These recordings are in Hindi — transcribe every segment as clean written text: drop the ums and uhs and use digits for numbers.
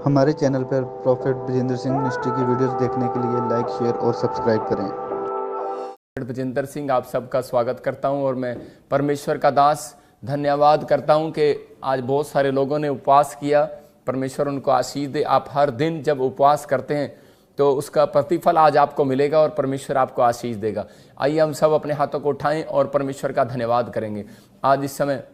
हमारे चैनल पर प्रॉफेट विजेंद्र सिंह मिनिस्ट्री की वीडियोस देखने के लिए लाइक, शेयर और सब्सक्राइब करें। विजेंद्र सिंह आप सबका स्वागत करता हूं और मैं परमेश्वर का दास धन्यवाद करता हूं कि आज बहुत सारे लोगों ने उपवास किया। परमेश्वर उनको आशीष दे। आप हर दिन जब उपवास करते हैं तो उसका प्रतिफल आज आपको मिलेगा और परमेश्वर आपको आशीष देगा। आइए हम सब अपने हाथों को उठाएं और परमेश्वर का धन्यवाद करेंगे। आज इस समय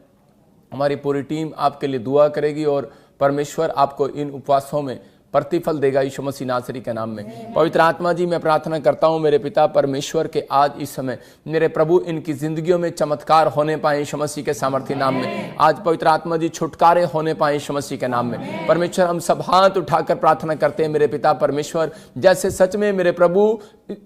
हमारी पूरी टीम आपके लिए दुआ करेगी और परमेश्वर आपको इन उपवासों में प्रतिफल देगा यीशु मसीह नासरी के नाम में। पवित्र आत्मा जी, मैं प्रार्थना करता हूं मेरे पिता परमेश्वर के आज इस समय मेरे प्रभु इनकी जिंदगियों में चमत्कार होने पाए यीशु मसीह के सामर्थ्य नाम में। आज पवित्र आत्मा जी छुटकारे होने पाए यीशु मसीह के नाम में। परमेश्वर हम सब हाथ उठाकर प्रार्थना करते हैं मेरे पिता परमेश्वर, जैसे सच में मेरे प्रभु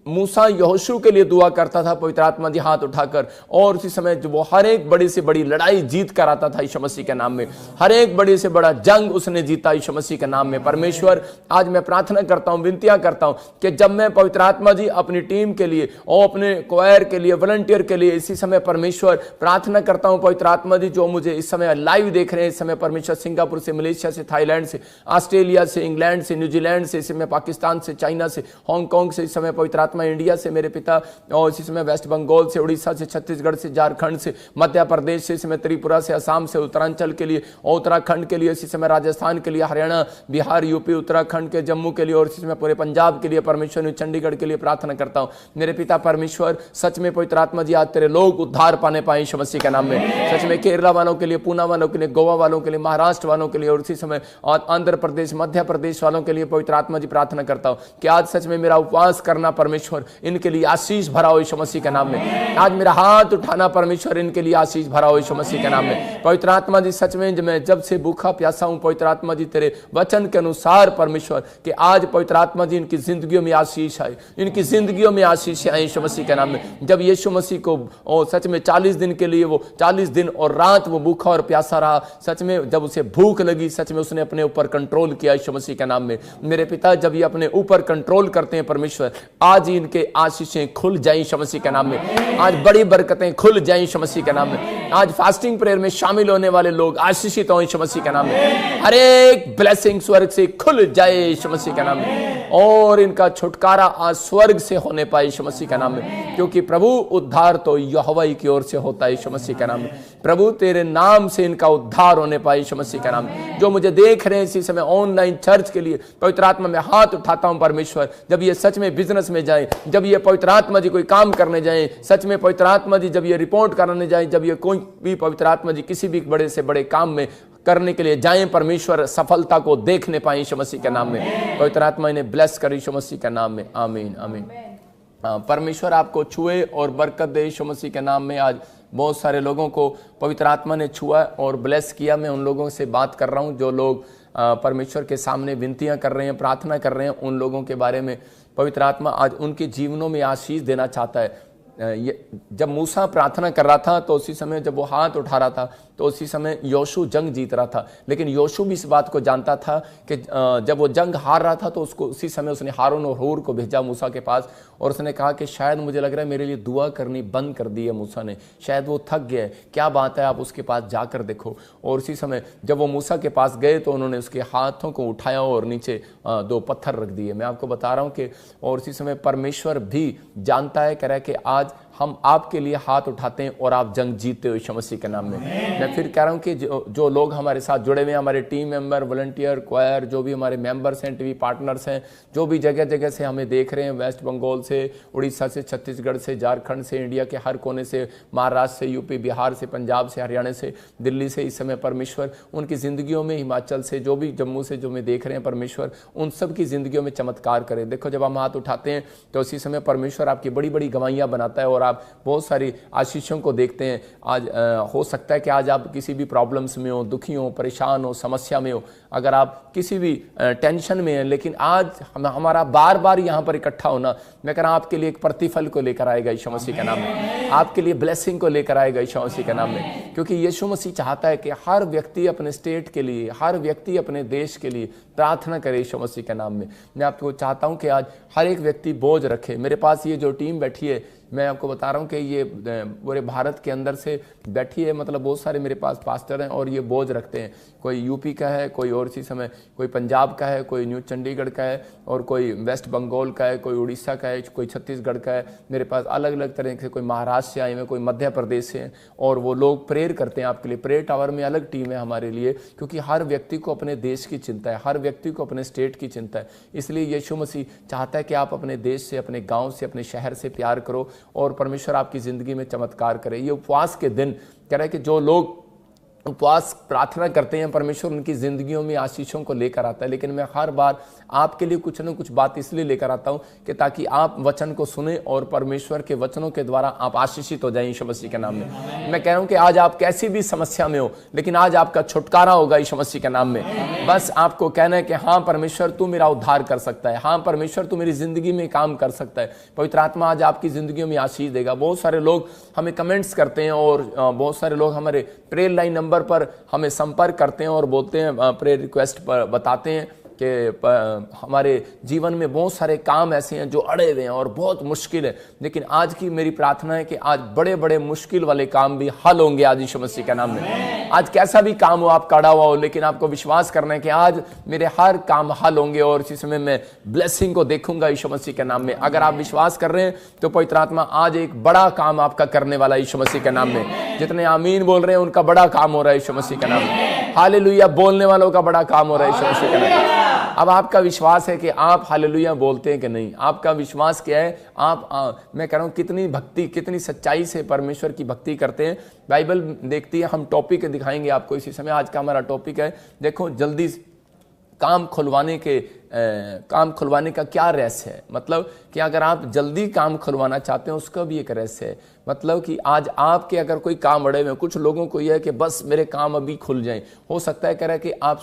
मूसा यहोशू के लिए दुआ करता था पवित्र आत्मा जी हाथ उठाकर, और उसी समय जो वो हर एक बड़ी से बड़ी लड़ाई जीत कर आता था यीशु मसीह के नाम में। हर एक बड़ी से बड़ा जंग उसने जीता यीशु मसीह के नाम में। परमेश्वर आज मैं प्रार्थना करता हूं, विनतियां करता हूं कि जब मैं पवित्र आत्मा जी अपनी टीम के लिए और अपने क्वायर के लिए, वॉलंटियर के लिए इसी समय परमेश्वर प्रार्थना करता हूं पवित्र आत्मा जी, जो मुझे इस समय लाइव देख रहे हैं इस समय परमेश्वर, सिंगापुर से, मलेशिया से, थाईलैंड से, ऑस्ट्रेलिया से, इंग्लैंड से, न्यूजीलैंड से, इस समय पाकिस्तान से, चाइना से, हांगकांग से, इस समय पवित्र आत्मा इंडिया से मेरे पिता, और इसी समय वेस्ट बंगाल से, उड़ीसा से, छत्तीसगढ़ से, झारखंड से, मध्य प्रदेश से, इस समय त्रिपुरा से, असम से, उत्तरांचल के लिए और उत्तराखंड के लिए, इसी समय राजस्थान के लिए, हरियाणा, बिहार, यूपी, उत्तराखंड के, जम्मू के लिए और इसी समय पूरे पंजाब के लिए परमेश्वर, चंडीगढ़ के लिए प्रार्थना करता हूं मेरे पिता परमेश्वर। सच में पवित्र आत्मा जी आज तेरे लोग उद्धार पाने पाए यीशु मसीह के नाम में। सच में केरला वालों के लिए, पूना वालों के लिए, गोवा वालों के लिए, महाराष्ट्र वालों के लिए और इसी समय और आंध्र प्रदेश, मध्य प्रदेश वालों के लिए पवित्र आत्मा जी प्रार्थना करता हूं कि आज सच में मेरा उपवास करना परमेश्वर इनके लिए आशीष भरा हो यीशु मसीह के नाम में। आज मेरा हाथ उठाना परमेश्वर इनके लिए आशीष भरा हो यीशु मसीह के नाम में। पवित्र आत्मा जी सच में मैं जब से भूखा प्यासा हूं पवित्र आत्मा जी तेरे वचन के अनुसार परमेश्वर कि आज पवित्र आत्मा जी इनकी जिंदगियों में आशीष आए, इनकी जिंदगियों में आशीष आए यीशु मसीह के नाम में। जब यीशु मसीह को और सच में 40 दिन के लिए, वो 40 दिन और रात वो भूखा और प्यासा रहा, सच में जब उसे भूख लगी सच में उसने अपने ऊपर कंट्रोल किया यीशु मसीह के नाम में। मेरे पिता जब ये अपने ऊपर कंट्रोल करते हैं परमेश्वर, आज इनके आशीषें खुल जाए यीशु मसीह के नाम में। आज बड़ी बरकतें खुल जाए यीशु मसीह के नाम में। आज फास्टिंग प्रेयर में शामिल होने वाले लोग आशीषित हो यीशु मसीह के नाम में। हर एक ब्लेसिंग स्वर्ग से खुल जाए यीशु मसीह के नाम में और इनका छुटकारा आज स्वर्ग से होने पाए यीशु मसीह के नाम में, क्योंकि प्रभु उद्धार तो यहोवा की ओर से होता है यीशु मसीह के नाम में। प्रभु तेरे नाम से इनका उद्धार होने पाए यीशु मसीह के नाम में। जो मुझे देख रहे हैं इसी समय ऑनलाइन चर्च के लिए पवित्र आत्मा में हाथ उठाता हूं परमेश्वर, जब ये सच में बिजनेस में जाए, जब ये पवित्र आत्मा जी कोई काम करने जाए, सच में पवित्र आत्मा जी जब ये रिपोर्ट कराने जाए, जब ये कोई भी पवित्र आत्मा जी किसी भी बड़े से बड़े काम में करने के लिए जाएं, परमेश्वर सफलता को देखने पाए यीशु मसीह के नाम में। पवित्र आत्मा इन्हें ब्लेस कर यीशु मसीह के नाम में। आमीन आमीन। परमेश्वर आपको छुए और बरकत दे यीशु मसीह के नाम में। आज बहुत सारे लोगों को पवित्र आत्मा ने छुआ और ब्लेस किया। मैं उन लोगों से बात कर रहा हूं जो लोग परमेश्वर के सामने विनतियां कर रहे हैं, प्रार्थना कर रहे हैं, उन लोगों के बारे में पवित्र आत्मा आज उनके जीवनों में आशीष देना चाहता है। जब मूसा प्रार्थना कर रहा था तो उसी समय जब वो हाथ उठा रहा था तो उसी समय योशू जंग जीत रहा था, लेकिन योशू भी इस बात को जानता था कि जब वो जंग हार रहा था तो उसको उसी समय उसने हारून और हूर को भेजा मूसा के पास और उसने कहा कि शायद मुझे लग रहा है मेरे लिए दुआ करनी बंद कर दी है मूसा ने, शायद वो थक गया है, क्या बात है, आप उसके पास जाकर देखो। और उसी समय जब वो मूसा के पास गए तो उन्होंने उसके हाथों को उठाया और नीचे 2 पत्थर रख दिए। मैं आपको बता रहा हूँ कि और उसी समय परमेश्वर भी जानता है, कह रहा है कि आज हम आपके लिए हाथ उठाते हैं और आप जंग जीतते हो यीशु मसीह के नाम में। मैं फिर कह रहा हूं कि जो लोग हमारे साथ जुड़े हुए हैं, हमारे टीम मेंबर, वॉलंटियर, क्वायर, जो भी हमारे मेंबर्स हैं, टीवी पार्टनर्स हैं, जो भी जगह जगह से हमें देख रहे हैं, वेस्ट बंगाल से, उड़ीसा से, छत्तीसगढ़ से, झारखंड से, इंडिया के हर कोने से, महाराष्ट्र से, यूपी, बिहार से, पंजाब से, हरियाणा से, दिल्ली से, इस समय परमेश्वर उनकी जिंदगियों में, हिमाचल से, जो भी जम्मू से जो मैं देख रहे हैं परमेश्वर उन सब की जिंदगियों में चमत्कार करें। देखो जब हम हाथ उठाते हैं तो उसी समय परमेश्वर आपकी बड़ी बड़ी गवाहियां बनाता है और आप बहुत सारी आशीषों को देखते हैं। आज हो सकता है कि आज आप किसी भी प्रॉब्लम्स में हो, दुखी हो, परेशान हो, समस्या में हो, अगर आप किसी भी टेंशन में हैं, लेकिन आज हमारा बार बार यहाँ पर इकट्ठा होना, मैं कह रहा हूँ आपके लिए एक प्रतिफल को लेकर आएगा यीशु मसीह के नाम में, आपके लिए ब्लेसिंग को लेकर आएगा यीशु मसीह के नाम में। क्योंकि यीशु मसीह चाहता है कि हर व्यक्ति अपने स्टेट के लिए, हर व्यक्ति अपने देश के लिए प्रार्थना करे यीशु मसीह के नाम में। मैं आपको चाहता हूं कि आज हर एक व्यक्ति बोझ रखे। मेरे पास ये जो टीम बैठी है, मैं आपको बता रहा हूँ कि ये पूरे भारत के अंदर से बैठी है, मतलब बहुत सारे मेरे पास पास्टर हैं और ये बोझ रखते हैं। कोई यूपी का है, कोई और इसी समय कोई पंजाब का है, कोई न्यू चंडीगढ़ का है, और कोई वेस्ट बंगाल का है, कोई उड़ीसा का है, कोई छत्तीसगढ़ का है। मेरे पास अलग अलग तरह से, कोई महाराष्ट्र से आए हुए, कोई मध्य प्रदेश से हैं, और वो लोग प्रेयर करते हैं आपके लिए। प्रेयर टावर में अलग टीम है हमारे लिए, क्योंकि हर व्यक्ति को अपने देश की चिंता है, हर व्यक्ति को अपने स्टेट की चिंता है। इसलिए यीशु मसीह चाहता है कि आप अपने देश से, अपने गाँव से, अपने शहर से प्यार करो और परमेश्वर आपकी ज़िंदगी में चमत्कार करे। ये उपवास के दिन कह रहा है कि जो लोग उपवास प्रार्थना करते हैं, परमेश्वर उनकी ज़िंदगियों में आशीषों को लेकर आता है। लेकिन मैं हर बार आपके लिए कुछ न कुछ बात इसलिए लेकर आता हूं कि ताकि आप वचन को सुने और परमेश्वर के वचनों के द्वारा आप आशीषित हो जाएं यीशु मसीह के नाम में। मैं कह रहा हूं कि आज आप कैसी भी समस्या में हो, लेकिन आज आपका छुटकारा होगा यीशु मसीह के नाम में। बस आपको कहना है कि हाँ परमेश्वर तू मेरा उद्धार कर सकता है, हाँ परमेश्वर तू मेरी ज़िंदगी में काम कर सकता है। पवित्र आत्मा आज आपकी ज़िंदगी में आशीष देगा। बहुत सारे लोग हमें कमेंट्स करते हैं और बहुत सारे लोग हमारे प्रेयर लाइन नंबर पर हमें संपर्क करते हैं और बोलते हैं, प्रेयर रिक्वेस्ट पर बताते हैं कि हमारे जीवन में बहुत सारे काम ऐसे हैं जो अड़े हुए हैं और बहुत मुश्किल है। लेकिन आज की मेरी प्रार्थना है कि आज बड़े बड़े मुश्किल वाले काम भी हल होंगे आज यीशु मसीह के नाम में। आज कैसा भी काम हो, आपका अड़ा हुआ हो, लेकिन आपको विश्वास करना है कि आज मेरे हर काम हल होंगे और इसी समय मैं ब्लेसिंग को देखूंगा यीशु मसीह के नाम में। अगर आप विश्वास कर रहे हैं तो पवित्र आत्मा आज एक बड़ा काम आपका करने वाला यीशु मसीह के नाम में। जितने आमीन बोल रहे हैं उनका बड़ा काम हो रहा है यीशु मसीह के नाम में। हालेलुया बोलने वालों का बड़ा काम हो रहा है यीशु मसीह के नाम में। अब आपका विश्वास है कि आप हालेलुया बोलते हैं कि नहीं? आपका विश्वास क्या है? मैं कह रहा हूं कितनी भक्ति, कितनी सच्चाई से परमेश्वर की भक्ति करते हैं। बाइबल देखती है, हम टॉपिक दिखाएंगे आपको इसी समय। आज का हमारा टॉपिक है, देखो जल्दी काम खुलवाने का क्या रहस्य है। मतलब कि अगर आप जल्दी काम खुलवाना चाहते हैं उसका भी एक रहस्य है। मतलब कि आज आपके अगर कोई काम अड़े हुए, कुछ लोगों को यह है कि बस मेरे काम अभी खुल जाएं। हो सकता है कह रहा है कि आप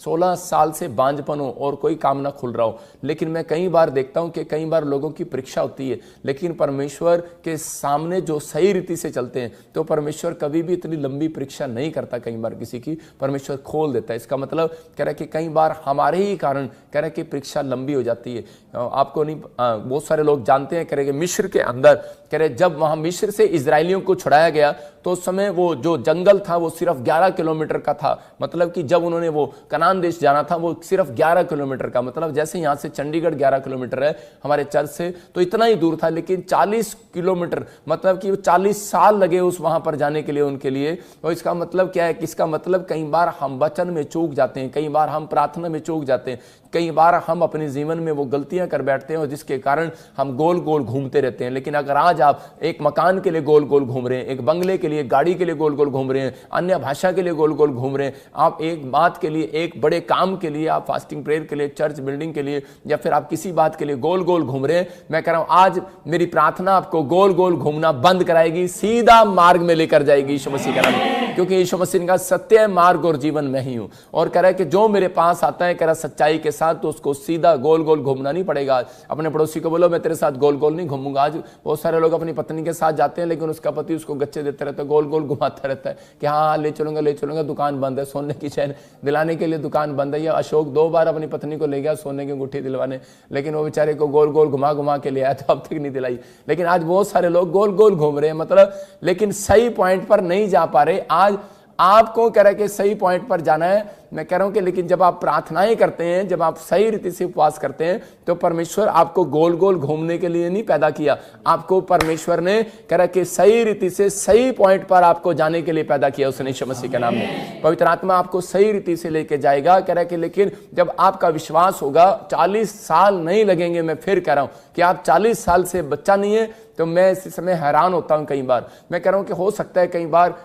16 साल से बांझपन हो और कोई काम ना खुल रहा हो। लेकिन मैं कई बार देखता हूं कि कई बार लोगों की परीक्षा होती है, लेकिन परमेश्वर के सामने जो सही रीति से चलते हैं तो परमेश्वर कभी भी इतनी लंबी परीक्षा नहीं करता। कई बार किसी की परमेश्वर खोल देता है। इसका मतलब कह रहा है कि कई बार हमारे ही कारण कह रहा है कि परीक्षा लंबी हो जाती है। आपको नहीं, बहुत सारे लोग जानते हैं, कह रहे कि मिस्र के अंदर कह रहे जब वहां मिस्र से इजरायलियों को छुड़ाया गया तो उस समय वो जो जंगल था वो सिर्फ 11 किलोमीटर का था। मतलब कि जब उन्होंने वो कनान देश जाना था वो सिर्फ 11 किलोमीटर का, मतलब जैसे यहाँ से चंडीगढ़ 11 किलोमीटर है हमारे चर्च से, तो इतना ही दूर था। लेकिन 40 किलोमीटर, मतलब कि 40 साल लगे उस वहां पर जाने के लिए उनके लिए। और इसका मतलब क्या है? कि इसका मतलब कई बार हम वचन में चूक जाते हैं, कई बार हम प्रार्थना में चूक जाते हैं, कई बार हम अपने जीवन में वो गलतियां कर बैठते हैं और जिसके कारण हम गोल गोल घूमते रहते हैं। लेकिन अगर आज आप एक मकान के लिए गोल गोल घूम रहे हैं, एक बंगले के लिए, गाड़ी के लिए गोल गोल घूम रहे हैं, अन्य भाषा के लिए गोल गोल घूम रहे हैं, आप एक बात के लिए, एक बड़े काम के लिए, आप फास्टिंग प्रेयर के लिए, चर्च बिल्डिंग के लिए, या फिर आप किसी बात के लिए गोल गोल घूम रहे हैं, मैं कह रहा हूं आज मेरी प्रार्थना आपको गोल गोल घूमना बंद कराएगी, सीधा मार्ग में लेकर जाएगी यीशु मसीह का नाम। क्योंकि यीशु मसीह का सत्य मार्ग और जीवन में ही हूं। और कह रहा है कि जो मेरे पास आता है कह रहा सच्चाई के साथ, तो उसको सीधा गोल गोल घूमना नहीं पड़ेगा। अपने पड़ोसी को बोलो मैं तेरे साथ गोल गोल नहीं घूमूंगा। आज बहुत सारे लोग अपनी पत्नी के साथ जाते हैं लेकिन उसका पति उसको गच्चे देते रहता है, गोल गोल घुमाता रहता है कि हाँ ले चलूंगा, दुकान बंद है, सोने की चैन दिलाने के लिए दुकान बंद है। या अशोक 2 बार अपनी पत्नी को ले गया सोने की अंगूठी दिलवाने, लेकिन वो बेचारे को गोल गोल घुमा घुमा के ले आया तो अब तक नहीं दिलाई। लेकिन आज बहुत सारे लोग गोल गोल घूम रहे हैं, मतलब लेकिन सही पॉइंट पर नहीं जा पा रहे। आज आपको कह रहा है कि सही पॉइंट पर जाना है। मैं कह रहा हूं कि लेकिन जब आप प्रार्थनाएं करते हैं, जब आप सही रीति से उपवास करते हैं, तो परमेश्वर आपको गोल गोल घूमने के लिए नहीं पैदा किया। आपको परमेश्वर ने कह रहा है कि सही रीति से सही पॉइंट पर आपको जाने के लिए पैदा किया उसने यीशु मसीह के नाम में। पवित्र आत्मा आपको सही रीति से लेके जाएगा। कह रहा है कि लेकिन जब आपका विश्वास होगा 40 साल नहीं लगेंगे। मैं फिर कह रहा हूं कि आप 40 साल से बच्चा नहीं है, तो मैं इस समय हैरान होता हूं। कई बार मैं कह रहा हूं कि हो सकता है कई बार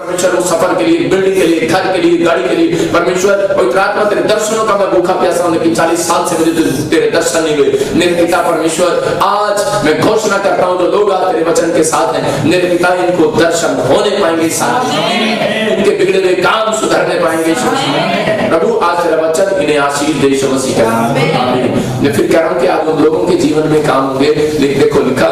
परमेश्वर वो सफर के लिए, बिल्डिंग के लिए, घर के लिए, गाड़ी के लिए, परमेश्वर पवित्र आत्मा तेरे दर्शनों का मैं भूखा प्यासा हूं, लेकिन 40 साल से मुझे तेरे दर्शन नहीं हुए। मेरे पिता परमेश्वर, आज मैं घोषणा करता हूं, जो लोग आज तेरे वचन के साथ हैं, मेरे पिता इनको दर्शन होने पाएंगे, साथ इनके बिगड़े हुए काम सुधरने पाएंगे। प्रभु आज तेरा वचन इन्हें आशीष दे, यीशु मसीह का नाम में आमीन। मैं फिर कह रहा हूं कि आज उन लोगों के जीवन में काम होंगे। देखो लिखा,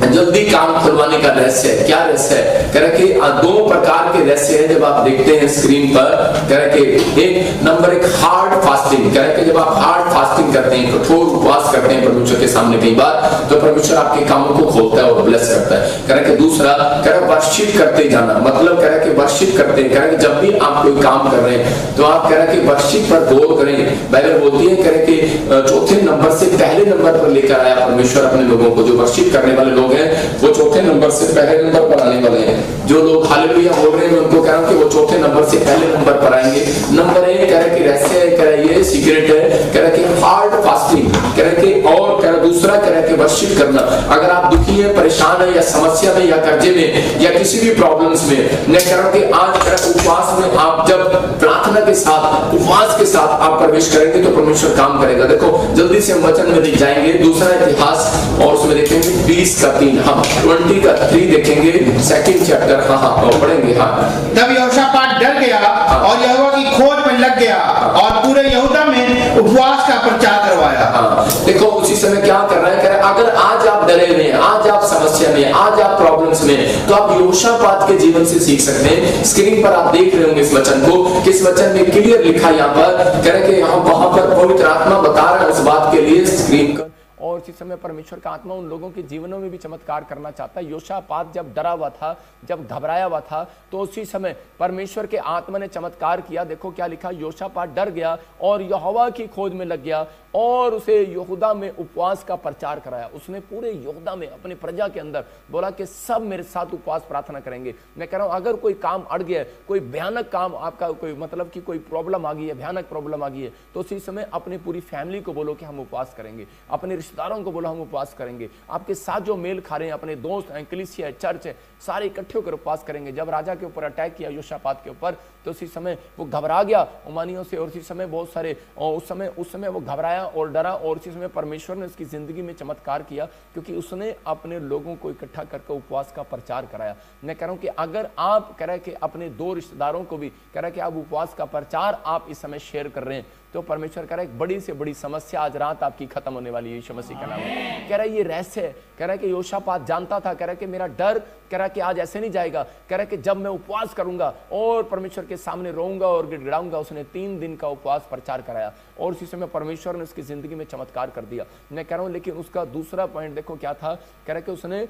जल्दी काम खुलवाने का रहस्य है। क्या रहस्य है? कह रहे कि 2 प्रकार के रहस्य हैं जब आप देखते हैं स्क्रीन पर। कह रहे कि एक नंबर 1 हार्ड फास्टिंग। कह रहे कि जब आप हार्ड फास्टिंग करते हैं, कठोर उपवास करते हैं परमेश्वर के सामने कई बार, तो परमेश्वर आपके कामों को खोलता है और ब्लेस करता है। कह रहे कि दूसरा, कह रहे वर्शिप करते जाना, मतलब कह रहे कि वर्शिप करते हैं। कह रहे कि जब भी आप कोई काम कर रहे हैं तो आप कह रहे कि वर्शिप पर गौर करें। बाइबल बोलती है कह रहे कि चौथे नंबर से पहले नंबर पर लेकर आया परमेश्वर अपने लोगों को। जो वर्शिप करने वाले लोग वो चौथे नंबर से पहले नंबर पर आने वाले हैं। जो लोग हालेलुया बोल रहे हैं, मैं उनको कह रहा हूं कि वो चौथे नंबर से पहले नंबर पर आएंगे। नंबर 1 कह रहे कि रहस्य है, कह रहे ये सीक्रेट है, कह रहे कि हार्ड फास्टिंग, कह रहे कि और कह रहे दूसरा कह रहे कि वर्शिप करना। अगर आप दुखी हैं, परेशान हैं, या समस्या में, या कर्जे में, या किसी भी प्रॉब्लम्स में, मैं कह रहा हूं कि आज कह रहे उपवास में आप जब प्रार्थना के साथ, उपवास के साथ आप प्रवेश करेंगे तो परमेश्वर काम करेगा। देखो जल्दी से हम वचन में दिख जाएंगे। दूसरा इतिहास और उसमें देखेंगे 20 का 3, हम 20 का 3 देखेंगे, 2nd चैप्टर। हाँ पढ़ेंगे। हाँ, तब यहोशापात डर गया और यहोवा की खोज में लग गया और पूरे यहूदा में उपवास का प्रचार करवाया। हाँ, देखो उसी समय क्या कर रहा है, कह रहा है अगर आज आप डरे हुए हैं, आज आप समस्या में, आज आप प्रॉब्लम्स में, तो आप यहोशापात के जीवन से सीख सकते हैं। स्क्रीन पर आप देख रहे होंगे इस वचन को, किस वचन में क्लियर लिखा है यहाँ पर, कह रहे कि हम वहां पर पवित्र आत्मा बता रहे हैं उस बात के लिए स्क्रीन पर। और इसी समय परमेश्वर का आत्मा उन लोगों के जीवनों में भी चमत्कार करना चाहता है। योशापात जब डरा हुआ था, जब घबराया हुआ था, तो उसी समय परमेश्वर के आत्मा ने चमत्कार किया। देखो क्या लिखा, योशापात डर गया और यहोवा की खोज में लग गया और उसे यहूदा में उपवास का प्रचार कराया। उसने पूरे यहूदा में अपने प्रजा के अंदर बोला कि सब मेरे साथ उपवास प्रार्थना करेंगे। मैं कह रहा हूं अगर कोई काम अड़ गया है, कोई भयानक काम आपका, कोई मतलब कि कोई प्रॉब्लम आ गई है, भयानक प्रॉब्लम आ गई है, तो उसी समय अपनी पूरी फैमिली को बोलो कि हम उपवास करेंगे। अपने रिश्तेदारों को बोलो हम उपवास करेंगे। आपके साथ जो मेल खा रहे हैं, अपने दोस्त हैं, कलीसिया है, चर्च है, सारे इकट्ठे होकर उपवास करेंगे। जब राजा के ऊपर अटैक किया योशापात के ऊपर, तो उसी समय वो घबरा गया उमानियों से, और उसी समय बहुत सारे उस समय वो घबराया और डरा, और उसी समय परमेश्वर ने उसकी जिंदगी में चमत्कार किया, क्योंकि उसने अपने लोगों को इकट्ठा करके उपवास का प्रचार कराया। मैं कह रहा हूं कि अगर आप कह रहे कि अपने 2 रिश्तेदारों को भी कह रहे कि आप उपवास का प्रचार आप इस समय शेयर कर रहे हैं, तो परमेश्वर कह रहा है एक बड़ी से बड़ी समस्या आज रात आपकी खत्म होने वाली है, यीशु मसीह का नाम है। कह रहा है ये रहस्य है। कह रहा है कि योशापात जानता था, कह रहा है कि मेरा डर, कह रहा है कि आज ऐसे नहीं जाएगा, कह रहा है कि जब मैं उपवास करूंगा और परमेश्वर के सामने रोऊंगा और गिड़गिड़ाऊंगा। उसने 3 दिन का उपवास प्रचार कराया और उसी समय परमेश्वर ने उसकी जिंदगी में चमत्कार कर दिया। मैं कह रहा हूं लेकिन उसका दूसरा पॉइंट देखो क्या था। कह रहा है कि उसने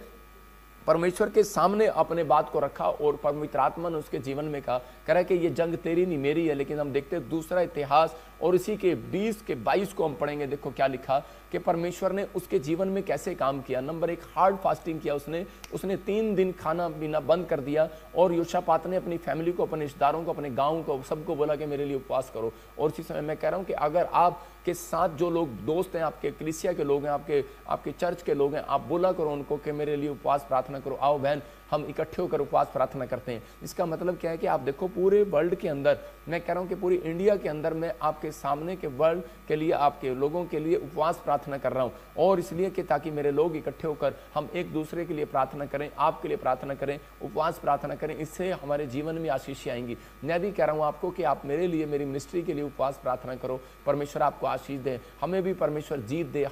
परमेश्वर के सामने अपने बात को रखा और पवित्र आत्मा ने उसके जीवन में कहा, कह रहा है कि ये जंग तेरी नहीं मेरी है। लेकिन हम देखते हैं दूसरा इतिहास और इसी के 20 के 22 को हम पढ़ेंगे। देखो क्या लिखा कि परमेश्वर ने उसके जीवन में कैसे काम किया। नंबर 1 हार्ड फास्टिंग किया उसने 3 दिन खाना पीना बंद कर दिया, और योशापात ने अपनी फैमिली को, अपने रिश्तेदारों को, अपने गाँव को, सबको बोला कि मेरे लिए उपवास करो। और इसी समय मैं कह रहा हूँ कि अगर आपके साथ जो लोग दोस्त हैं, आपके कलीसिया के लोग हैं, आपके चर्च के लोग हैं, आप बोला करो उनको कि मेरे लिए उपवास प्रार्थना करो। आओ बहन हम इकट्ठे होकर उपवास प्रार्थना करते हैं। इसका मतलब क्या है कि आप देखो पूरे वर्ल्ड के अंदर, मैं कह रहा हूं कि पूरी इंडिया के अंदर मैं आपके सामने के वर्ल्ड के लिए, आपके लोगों के लिए उपवास प्रार्थना कर रहा हूं, और इसलिए कि ताकि मेरे लोग इकट्ठे होकर हम एक दूसरे के लिए प्रार्थना करें, आपके लिए प्रार्थना करें, उपवास प्रार्थना करें। इससे हमारे जीवन में आशीष आएंगी। मैं भी कह रहा हूं आपको कि आप मेरे लिए, मेरी मिनिस्ट्री के लिए उपवास प्रार्थना करो। परमेश्वर आपको आशीष दे, हमें भी परमेश्वर जीत दे,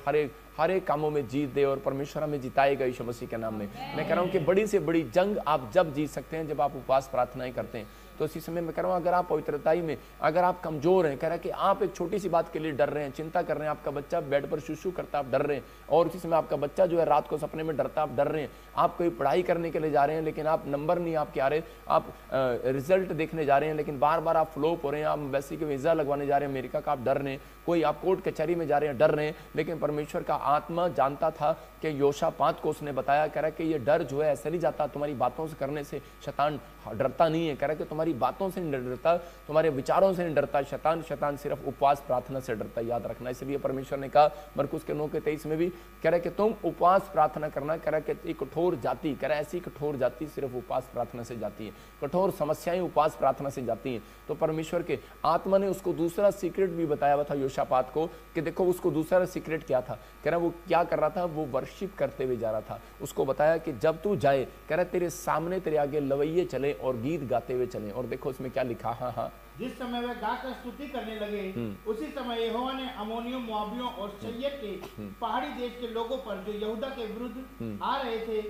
हर एक कामों में जीत दे, और परमेश्वर हमें जिताएगा यीशु मसीह के नाम में। मैं कह रहा हूं कि बड़ी से बड़ी जंग आप जब जीत सकते हैं जब आप उपवास प्रार्थनाएं करते हैं। तो इसी समय मैं कह रहा हूं अगर आप पवित्रताई में, अगर आप कमजोर हैं, कह रहा है कि आप एक छोटी सी बात के लिए डर रहे हैं, चिंता कर रहे हैं, आपका बच्चा बेड पर शुशु करता, आप डर रहे हैं, और इसी समय आपका बच्चा जो है रात को सपने में डरता, आप डर रहे हैं, आप कोई पढ़ाई करने के लिए जा रहे हैं लेकिन आप नंबर नहीं आपके आ रहे, आप रिजल्ट देखने जा रहे हैं लेकिन बार बार आप फ्लॉप हो रहे हैं, आप एम्बेसी के वीजा लगवाने जा रहे हैं अमेरिका का, आप डर रहे हैं, कोई आप कोर्ट कचहरी में जा रहे हैं, डर रहे हैं, लेकिन परमेश्वर का आत्मा जानता था कि योशापात को उसने बताया, कह रहा है कि ये डर जो है ऐसे नहीं जाता, तुम्हारी बातों से करने से शैतान डरता नहीं है, कह रहा है कि तुम्हारी बातों से नहीं डरता, तुम्हारे विचारों से नहीं डरता शैतान, शैतान सिर्फ उपवास प्रार्थना से डरता, याद रखना। इसलिए परमेश्वर ने कहा मरकुस के 9:23 में भी, कह रहा है कि तुम उपवास प्रार्थना करना, कह रहा है कि एक कठोर जाति, कह रहा है ऐसी कठोर जाति सिर्फ उपवास प्रार्थना से जाती है, कठोर समस्याएं उपवास प्रार्थना से जाती हैं। तो परमेश्वर के आत्मा ने उसको दूसरा सीक्रेट भी बताया हुआ था योशापात को, कि देखो उसको दूसरा सीक्रेट क्या था, कह रहा वो क्या कर रहा था, वो वर्शिप करते हुए जा रहा था। उसको बताया कि जब तू जाए, कह रहा तेरे सामने तेरे आगे लवैये चले और गीत गाते हुए चले। और देखो उसमें क्या लिखा, हाँ जिस समय वे गाकर स्तुति करने लगे, उसी समय यहोवा ने अमोनियों, मोआबियों और सैय्यर के पहाड़ी देश के लोगों पर जो यहूदा के विरुद्ध आ रहे थे,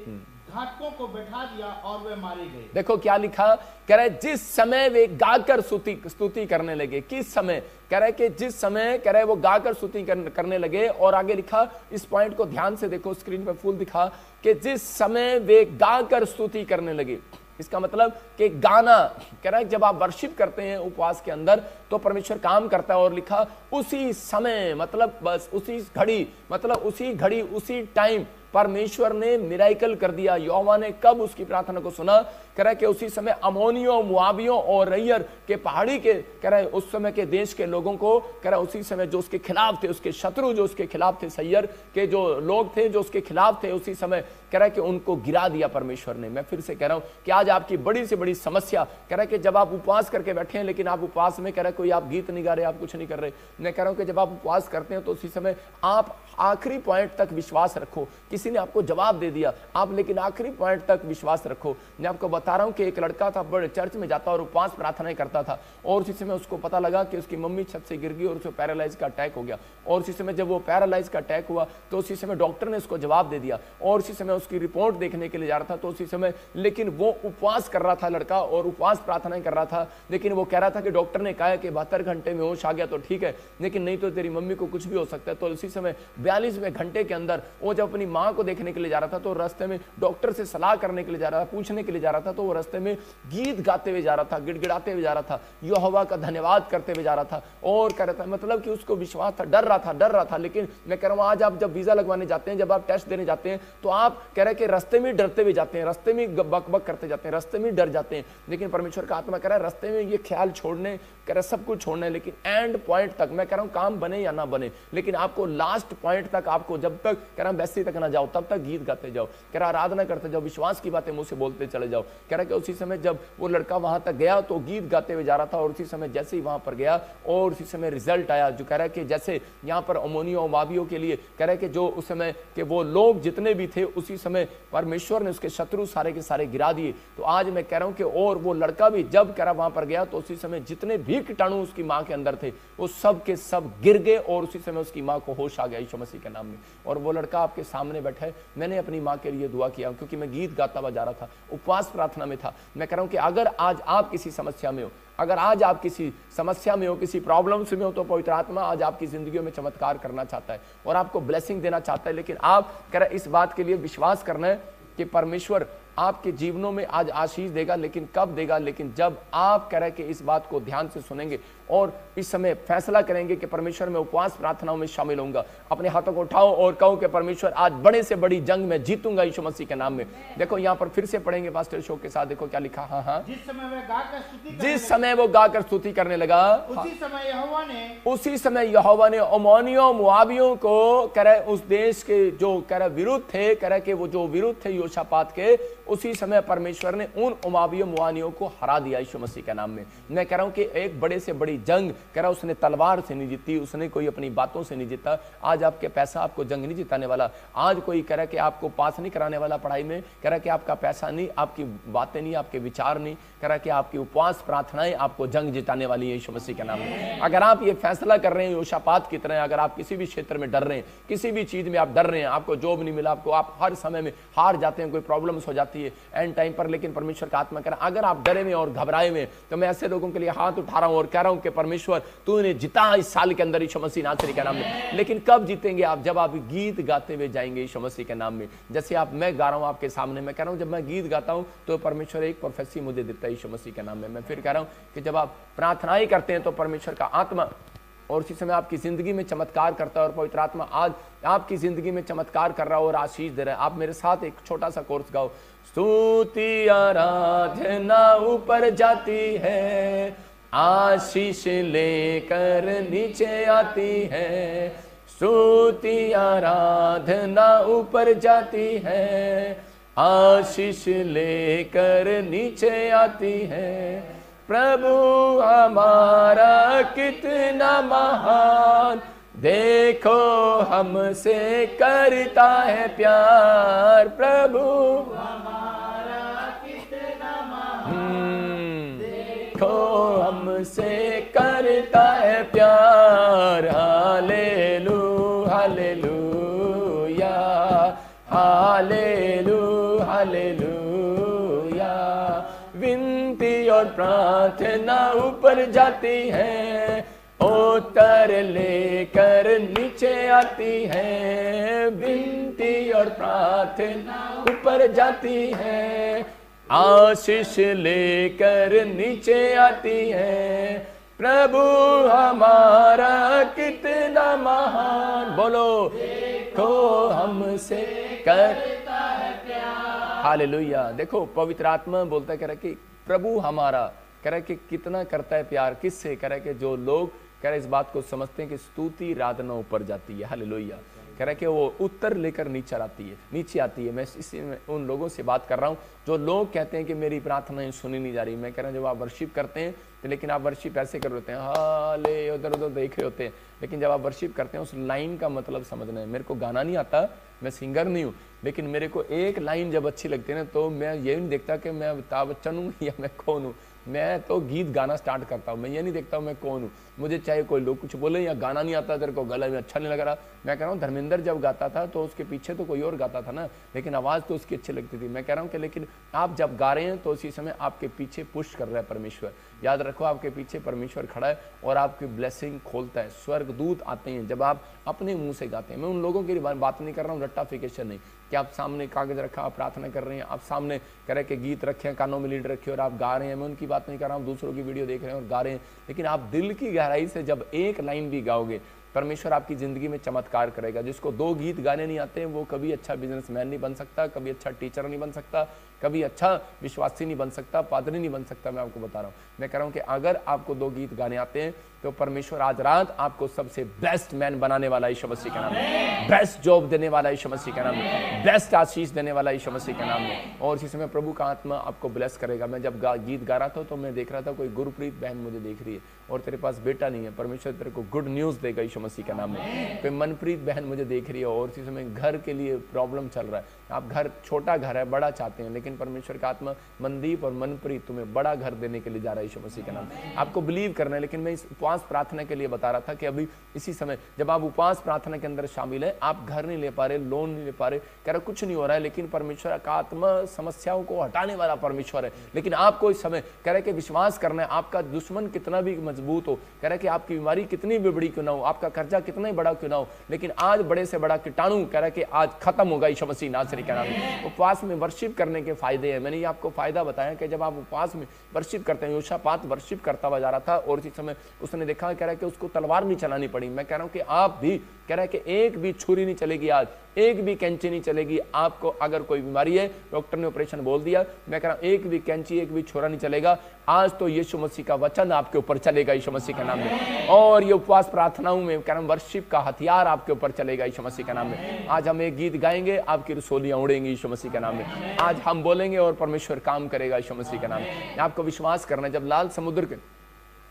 घातकों को बैठा दिया और वे मारे गए। देखो क्या लिखा, कह रहा है जिस समय वे गाकर स्तुति करने लगे, किस समय, कह रहा है कि जिस समय, कह रहा है वो गाकर स्तुति करने लगे। और आगे लिखा, इस पॉइंट को ध्यान से देखो, स्क्रीन पर फुल दिखा, कि जिस समय वे गाकर स्तुति करने लगे। इसका मतलब कि गाना, कह रहा है जब आप वर्शिप करते हैं उपवास के अंदर तो परमेश्वर काम करता है। और लिखा उसी समय, मतलब बस उसी घड़ी, मतलब उसी घड़ी उसी टाइम परमेश्वर ने मिराइकल कर दिया। यहोवा ने कब उसकी प्रार्थना को सुना, कह रहा है कि उसी समय अमोनियों, मुआबियों और रैयर के पहाड़ी के, कह रहा है उस समय के देश के लोगों को, कह रहा है उसी समय जो उसके खिलाफ थे, उसके शत्रु जो उसके खिलाफ थे, सैयर के जो लोग थे जो उसके खिलाफ थे, उसी समय कह रहा है कि उनको गिरा दिया परमेश्वर ने। मैं फिर से कह रहा हूं कि आज आपकी बड़ी से बड़ी समस्या, कह रहा है कि जब आप उपवास करके बैठे हैं लेकिन आप उपवास में, कह रहा है कोई आप गीत नहीं गा रहे, आप कुछ नहीं कर रहे। मैं कह रहा हूं कि जब आप उपवास करते हैं तो उसी समय आप आखिरी पॉइंट तक विश्वास रखो। किसी ने आपको जवाब दे दिया, आप लेकिन आखिरी पॉइंट तक विश्वास रखो। मैं आपको बता रहा हूं कि एक लड़का था, बड़े चर्च में जाता और उपवास प्रार्थनाएं करता था, और उसी समय उसको पता लगा कि उसकी मम्मी छत से गिर गई और उसे पैरालाइज का अटैक हो गया। और उसी समय जब वो पैरालाइज का अटैक हुआ तो उसी समय डॉक्टर ने उसको जवाब दे दिया, और उसी समय उसकी रिपोर्ट देखने के लिए जा रहा था। तो उसी समय लेकिन वो उपवास कर रहा था लड़का, और उपवास प्रार्थनाएं कर रहा था, लेकिन वो कह रहा था कि डॉक्टर ने कहा कि 72 घंटे में होश आ गया तो ठीक है, लेकिन नहीं तो तेरी मम्मी को कुछ भी हो सकता है। तो उसी समय 42वें घंटे के अंदर वो जब अपनी मां को देखने के लिए जा रहा था तो रास्ते में डॉक्टर से सलाह करने के लिए जा रहा था, पूछने के लिए जा रहा था, तो वो रास्ते में गीत गाते हुए जा रहा था, गिड़गिड़ाते हुए जा रहा था, यहोवा का धन्यवाद करते हुए जा रहा था। और कह रहा था, मतलब कि उसको विश्वास था, डर रहा था। लेकिन मैं कह रहा हूं आज आप जब वीजा लगवाने जाते हैं, जब आप टेस्ट देने जाते हैं, तो आप कह रहे हैं कि रास्ते में डरते हुए जाते हैं, रास्ते में बक करते जाते हैं, रास्ते में डर जाते हैं। लेकिन परमेश्वर का आत्मा कह रहा है रास्ते में ये ख्याल छोड़ने, कह रहा है सब कुछ छोड़ना है, लेकिन एंड पॉइंट तक, मैं कह रहा हूं काम बने या ना बने, लेकिन आपको लास्ट पॉइंट तक, आपको जब तक कह रहा हूं वैसे तक ना जाओ, तब तक गीत गाते जाओ, कह रहा आराधना करते जाओ, विश्वास की बातें मुंह से बोलते चले जाओ। कह रहा कि उसी समय जब वो लड़का वहां तक गया तो गीत गाते हुए जा रहा था, और उसी समय जैसे ही वहां पर गया और उसी समय रिजल्ट आया, जो कह रहा है कि जैसे यहाँ पर अमोनियों और मोआबियों के लिए, कह रहा है कि जो उस समय के वो लोग जितने भी थे, उसी समय परमेश्वर ने उसके शत्रु सारे के सारे गिरा दिए। तो आज मैं कह रहा हूं कि और वो लड़का भी जब कह रहा वहां पर गया तो उसी समय जितने भी कीटाणु उसकी मां के अंदर थे वो सब के सब गिर गए, और उसी समय उसकी मां को होश आ गया यीशु मसीह के नाम में। और वो लड़का आपके सामने बैठा है। मैंने अपनी मां के लिए दुआ किया क्योंकि मैं गीत गाता हुआ जा रहा था, उपवास प्रार्थना में था। मैं कह रहा हूं कि अगर आज आप किसी समस्या में हो, अगर आज आप किसी समस्या में हो, किसी प्रॉब्लम्स में हो, तो पवित्र आत्मा आज आपकी जिंदगी में चमत्कार करना चाहता है और आपको ब्लेसिंग देना चाहता है। लेकिन आप कह रहे इस बात के लिए विश्वास करना है कि परमेश्वर आपके जीवनों में आज आशीष देगा। लेकिन कब देगा? लेकिन जब आप कह रहे कि इस बात को ध्यान से सुनेंगे और इस समय फैसला करेंगे कि परमेश्वर में उपवास प्रार्थनाओं में शामिल होऊंगा। अपने हाथों को उठाओ और कहो कि परमेश्वर आज बड़े से बड़ी जंग में जीतूंगा यीशु मसीह के नाम में। देखो यहाँ पर फिर से पढ़ेंगे पास्टर शो के साथ, देखो क्या लिखा। हाँ, जिस समय वो गाकर स्तुति करने लगा, उसी समय यहोवा ने अमोनियों मोआबियों को कह रहे उस देश के जो कह रहे विरुद्ध थे, कह रहे कि वो जो विरुद्ध थे योशापात के, उसी समय परमेश्वर ने उन मोआबियों मोआनियों को हरा दिया यीशु मसीह के नाम में। मैं कह रहा हूं कि एक बड़े से बड़ी जंग कह रहा उसने तलवार से नहीं जीती, उसने कोई अपनी बातों से नहीं जीता। आज आपके पैसा आपको जंग नहीं जिताने वाला। आज कोई कह रहा कि आपको पास नहीं कराने वाला पढ़ाई में, कह रहा कि आपका पैसा नहीं, आपकी बातें नहीं, आपके विचार नहीं, कह रहा कि आपकी उपवास प्रार्थनाएं आपको जंग जिताने वाली है यीशु मसीह के नाम में। अगर आप ये फैसला कर रहे हैं योशापात की तरह, अगर आप किसी भी क्षेत्र में डर रहे हैं, किसी भी चीज में आप डर रहे हैं, आपको जॉब नहीं मिला, आपको आप हर समय में हार जाते हैं, कोई प्रॉब्लम्स हो जाती है एंड टाइम पर, लेकिन परमेश्वर का आत्मा कह रहा अगर आप डरे में और घबराए में, तो मैं ऐसे लोगों के लिए हाथ उठा रहा हूं और कह रहा हूं कि परमेश्वर तूने जिता इस साल के अंदर यीशु मसीह नासरी के नाम में। लेकिन कब जीतेंगे आप? जब आप गीत गाते हुए जाएंगे यीशु मसीह के नाम में। जैसे आप मैं गा रहा हूं आपके सामने, मैं कह रहा हूं जब मैं गीत गाता हूं तो परमेश्वर एक प्रोफेसी मुझे देता है यीशु मसीह के नाम में। मैं फिर कह रहा हूं कि जब आप प्रार्थनाएं करते हैं तो परमेश्वर का आत्मा और उसी समय आपकी ज़िंदगी में चमत्कार करता है, और पवित्र आत्मा आज आपकी ज़िंदगी में चमत्कार कर रहा है और आशीष दे रहा है। आप मेरे साथ एक छोटा सा कोर्स गाओ। स्तुति आराधना ऊपर जाती है, आशीष लेकर नीचे आती है। स्तुति आराधना ऊपर जाती है, आशीष लेकर नीचे आती है। प्रभु हमारा कितना महान, देखो हमसे करता है प्यार। प्रभु हमारा कितना महान, देखो हमसे करता है प्यार। Hallelujah hallelujah hallelujah hallelujah. विनती और प्रार्थना ऊपर जाती है, उत्तर लेकर नीचे आती है। विनती और प्रार्थना ऊपर जाती है, आशीष लेकर नीचे आती है। प्रभु हमारा कितना महान, बोलो, देखो हमसे करता है प्यार। हालेलुया। देखो पवित्र आत्मा बोलता है, कह रहा कि प्रभु हमारा, कह रहा कि कितना करता है प्यार, किससे? कह रहा कि जो लोग कह रहे इस बात को समझते हैं कि स्तुति आराधना ऊपर जाती है। हालेलुया। कह रहा है कि वो उत्तर लेकर नीचे आती है। मैं इसी में उन लोगों से बात कर रहा हूँ जो लोग कहते हैं कि मेरी प्रार्थनाएं सुनी नहीं जा रही। मैं कह रहा हूँ जब आप वर्शिप करते हैं तो लेकिन आप वर्शिप ऐसे कर होते हैं, हाले उधर उधर देख रहे होते हैं, लेकिन जब आप वर्शिप करते हैं उस लाइन का मतलब समझना है। मेरे को गाना नहीं आता, मैं सिंगर नहीं हूँ, लेकिन मेरे को एक लाइन जब अच्छी लगती है ना तो मैं ये नहीं देखता कि मैं अमिताभ बच्चन हूँ या मैं कौन हूँ, मैं तो गीत गाना स्टार्ट करता हूँ। मैं ये नहीं देखता हूँ मैं कौन हूँ, मुझे चाहे कोई लोग कुछ बोले या गाना नहीं आता, तेरे को गले में अच्छा नहीं लग रहा। मैं कह रहा हूँ धर्मेंद्र जब गाता था तो उसके पीछे तो कोई और गाता था ना, लेकिन आवाज़ तो उसकी अच्छी लगती थी। मैं कह रहा हूँ कि लेकिन आप जब गा रहे हैं तो उसी समय आपके पीछे पुश कर रहा है परमेश्वर। याद रखो आपके पीछे परमेश्वर खड़ा है और आपकी ब्लेसिंग खोलता है। स्वर्गदूत आते हैं जब आप अपने मुंह से गाते हैं। मैं उन लोगों की बात नहीं कर रहा हूँ, रट्टाफिकेशन नहीं, कि आप सामने कागज रखा, आप प्रार्थना कर रहे हैं, आप सामने करे के गीत रखे हैं, कानों में लीड रखे और आप गा रहे हैं। मैं उनकी बात नहीं कर रहा हूँ, दूसरों की वीडियो देख रहे हैं और गा रहे हैं, लेकिन आप दिल की गहराई से जब एक लाइन भी गाओगे परमेश्वर आपकी ज़िंदगी में चमत्कार करेगा। जिसको 2 गीत गाने नहीं आते हैं वो कभी अच्छा बिजनेसमैन नहीं बन सकता, कभी अच्छा टीचर नहीं बन सकता, कभी अच्छा विश्वासी नहीं बन सकता, पादरी नहीं बन सकता। मैं आपको बता रहा हूँ, मैं कह रहा हूँ कि अगर आपको 2 गीत गाने आते हैं तो परमेश्वर आज रात आपको सबसे बेस्ट मैन बनाने वाला यीशु मसीह का नाम है, बेस्ट जॉब देने वाला यीशु मसीह का नाम है, बेस्ट आशीष देने वाला यीशु मसीह का नाम है। और इसी समय प्रभु का आत्मा आपको ब्लेस करेगा। मैं जब गीत गा रहा था तो मैं देख रहा था कोई गुरप्रीत बहन मुझे देख रही है और तेरे पास बेटा नहीं है, परमेश्वर तेरे को गुड न्यूज़ देगा यीशु मसीह का नाम में। कोई मनप्रीत बहन मुझे देख रही है और इसी समय घर के लिए प्रॉब्लम चल रहा है, आप घर, छोटा घर है, बड़ा चाहते हैं, लेकिन परमेश्वर का आत्मा मनदीप और मनप्रीत तुम्हें बड़ा घर देने के लिए जा रहा है यीशु मसीह का नाम। आपको बिलीव करना है। लेकिन मैं इस उपवास प्रार्थना के लिए बता रहा था कि अभी इसी समय जब आप उपवास प्रार्थना के अंदर शामिल है, आप घर नहीं ले पा रहे, लोन नहीं ले पा रहे, कह रहे कुछ नहीं हो रहा है, लेकिन परमेश्वर का आत्मा समस्याओं को हटाने वाला परमेश्वर है। लेकिन आपको इस समय कह रहे कि विश्वास करना है। आपका दुश्मन कितना भी मजबूत हो, कह रहे कि आपकी बीमारी कितनी भी बड़ी क्यों ना हो, आपका कर्जा कितना ही बड़ा क्यों ना हो, लेकिन आज बड़े से बड़ा कीटाणु कह रहा है कि आज खत्म होगा यीशु मसीह नासरी का नाम। उपवास में वर्शिप करने के फायदे हैं। मैंने ये आपको फायदा बताया कि जब आप उपवास में वर्शिप करते हैं, योशापात वर्शिप करता हुआ जा रहा था और इसी समय उसने देखा, कह रहा है कि उसको तलवार नहीं चलानी पड़ी। मैं कह रहा हूं कि आप भी, कह रहा है कि एक भी छुरी नहीं चलेगी, आज एक भी कैंची नहीं चलेगी। आपको अगर कोई बीमारी है, डॉक्टर ने ऑपरेशन बोल दिया, मैं कह रहा हूं एक भी कैंची, एक भी छुरा नहीं चलेगा। आज तो यीशु मसीह का वचन आपके ऊपर चलेगा यीशु मसीह के नाम में। और ये उपवास प्रार्थनाओं में कह रहा हूं वर्शिप का हथियार आपके ऊपर चलेगा यीशु मसीह के नाम में। आज हम एक गीत गाएंगे, आपकी रसोलियां उड़ेंगी यीशु मसीह के नाम में। आज हम बोलेंगे और परमेश्वर काम करेगा यीशु मसीह का नाम में। आपको विश्वास करना है। जब लाल समुद्र के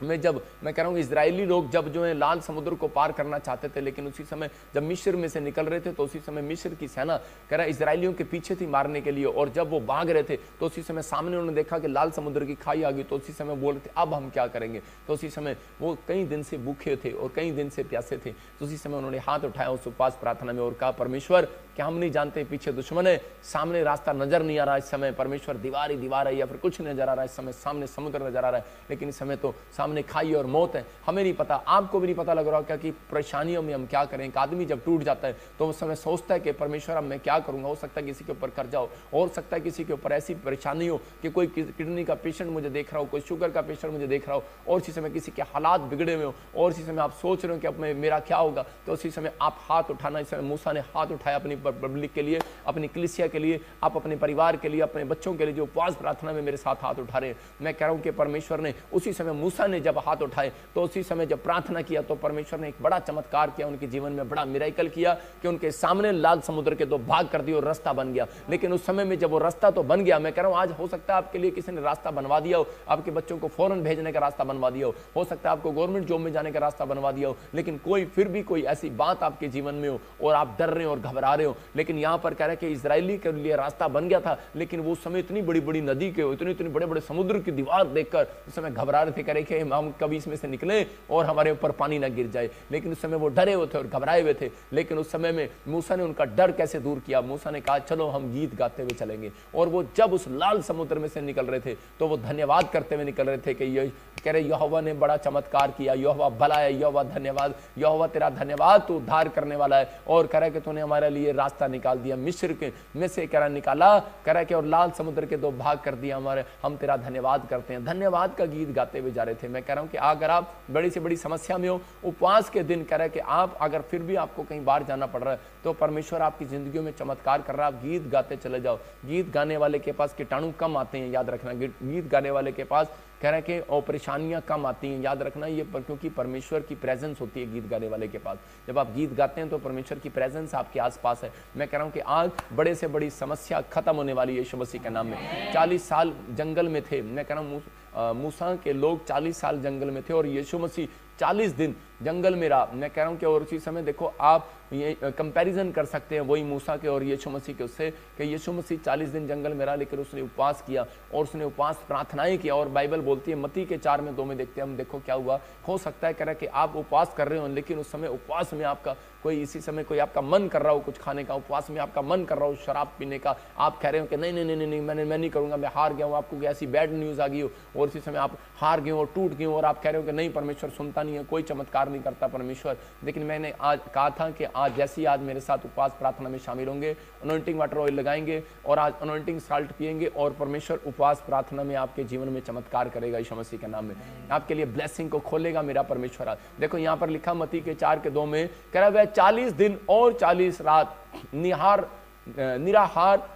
मैं कह रहा हूँ इजरायली लोग जब जो है लाल समुद्र को पार करना चाहते थे, लेकिन उसी समय जब मिस्र में से निकल रहे थे तो उसी समय मिस्र की सेना कह रहा इजरायलियों के पीछे थी मारने के लिए, और जब वो भाग रहे थे तो उसी समय सामने उन्होंने देखा कि लाल समुद्र की खाई आ गई। तो उसी समय बोल रहे थे अब हम क्या करेंगे। तो उसी समय वो कई दिन से भूखे थे और कई दिन से प्यासे थे, तो उसी समय उन्होंने हाथ उठाया उस उपवास प्रार्थना में और कहा परमेश्वर कि हम नहीं जानते पीछे दुश्मन है, सामने रास्ता नजर नहीं आ रहा इस समय, परमेश्वर दीवार ही दीवार है या फिर कुछ नजर आ रहा है इस समय, सामने समुद्र नजर आ रहा है, लेकिन इस समय तो सामने खाई और मौत है। हमें नहीं पता, आपको भी नहीं पता लग रहा क्या कि परेशानियों में हम क्या करें। एक आदमी जब टूट जाता है तो उस समय सोचता है कि परमेश्वर अब मैं क्या करूंगा। हो सकता है किसी के ऊपर कर्जा हो सकता है किसी के ऊपर ऐसी परेशानी हो कि कोई किडनी का पेशेंट मुझे देख रहा हो, कोई शुगर का पेशेंट मुझे देख रहा हो, और इसी समय किसी के हालात बिगड़े हुए हो, और इसी समय आप सोच रहे हो कि अब मेरा क्या होगा। तो उसी समय आप हाथ उठाना, इस समय मूसा ने हाथ उठाया अपनी पब्लिक के लिए, अपनी कलीसिया के लिए, आप अपने परिवार के लिए, अपने बच्चों के लिए जो उपवास प्रार्थना में मेरे साथ हाथ उठा रहे हैं। मैं कह रहा हूं कि परमेश्वर ने उसी समय, मूसा ने जब हाथ उठाए तो उसी समय जब प्रार्थना किया तो परमेश्वर ने एक बड़ा चमत्कार किया उनके जीवन में, बड़ा मिरेकल किया कि उनके सामने लाल समुद्र के दो भाग कर दिए और रास्ता बन गया। लेकिन उस समय में जब वो रास्ता तो बन गया, मैं कह रहा हूं आज हो सकता है आपके लिए किसी ने रास्ता बनवा दिया हो, आपके बच्चों को फौरन भेजने का रास्ता बनवा दिया हो सकता है आपको गवर्नमेंट जॉब में जाने का रास्ता बनवा दिया हो, लेकिन कोई फिर भी कोई ऐसी बात आपके जीवन में हो और आप डर रहे हो और घबरा रहे हो। लेकिन यहां पर कह रहे हैं कि इजरायली के लिए रास्ता बन गया था, लेकिन वो समय इतनी बड़ी बड़ी नदी के, इतने बड़े बड़े समुद्र की दीवार देखकर उस समय घबरा रहे थे, कह रहे कि हम कभी इसमें से निकले और हमारे ऊपर पानी ना गिर जाए। लेकिन उस समय वो डरे हुए थे और घबराए हुए थे। लेकिन उस समय में मूसा ने उनका डर कैसे दूर किया। मूसा ने कहा चलो हम गीत गाते हुए चलेंगे, और वो जब उस लाल समुद्र में से निकल रहे थे तो वो धन्यवाद करते हुए निकल रहे थे कि ये कह रहे यहोवा ने बड़ा चमत्कार किया, यहोवा भला है, यहोवा धन्यवाद, यहोवा तेरा धन्यवाद, तू उद्धार करने वाला है। और कह रहा है कि तूने हमारे लिए रास्ता निकाल दिया, मिस्र के में से कह रहा निकाला, कह रहा है कि और लाल समुद्र के दो भाग कर दिया हमारे, हम तेरा धन्यवाद करते हैं। धन्यवाद का गीत गाते हुए जा रहे थे। मैं कह रहा हूं कि अगर आप बड़ी से बड़ी समस्या में हो, उपवास के दिन, कह रहा है कि आप अगर फिर भी आपको कहीं बाहर जाना पड़ रहा है तो परमेश्वर आपकी जिंदगी में चमत्कार कर रहा है। आप गीत गाते चले जाओ। गीत गाने वाले के पास कीटाणु कम आते हैं, याद रखना। गीत गाने वाले के पास कह रहे हैं कि और परेशानियां कम आती हैं, याद रखना ये, क्योंकि परमेश्वर की प्रेजेंस होती है गीत गाने वाले के पास। जब आप गीत गाते हैं तो परमेश्वर की प्रेजेंस आपके आसपास है। मैं कह रहा हूं कि आज बड़े से बड़ी समस्या खत्म होने वाली है यीशु मसीह के नाम में। 40 साल जंगल में थे। मैं कह रहा हूं मूसा के लोग 40 साल जंगल में थे और यीशु मसीह 40 दिन जंगल में रहा। मैं कह रहा हूं कि और उसी समय देखो आप ये कंपैरिजन कर सकते हैं वही मूसा के और यीशु मसीह के उससे, कि यीशु मसीह 40 दिन जंगल में रहा, लेकिन उसने उपवास किया और उसने उपवास प्रार्थनाएं किया। और बाइबल बोलती है मत्ती के 4 में 2 में देखते हैं हम, देखो क्या हुआ। हो सकता है कह रहा है कि आप उपवास कर रहे हो, लेकिन उस समय उपवास में आपका कोई, इसी समय कोई आपका मन कर रहा हो कुछ खाने का, उपवास में आपका मन कर रहा हो शराब पीने का, आप कह रहे हो कि नहीं नहीं नहीं नहीं मैं नहीं करूंगा, मैं हार गया हूँ, आपको ऐसी बैड न्यूज आ गई हो और इसी समय आप हार गए हो और टूट गए हो और आप कह रहे हो कि नहीं परमेश्वर सुनता नहीं है, कोई चमत्कार नहीं करता परमेश्वर। लेकिन मैंने आज कहा था कि आज जैसे आज मेरे साथ उपवास प्रार्थना में शामिल होंगे, अनॉइंटिंग वाटर ऑयल लगाएंगे और आज अनॉइंटिंग साल्ट पिएंगे और परमेश्वर उपवास प्रार्थना में आपके जीवन में चमत्कार करेगा यीशु मसीह के नाम में। आपके लिए ब्लेसिंग को खोलेगा मेरा परमेश्वर। आज देखो यहाँ पर लिखा मत्ती के 4 के 2 में, कह रहा है 40 दिन और 40 रात निराहार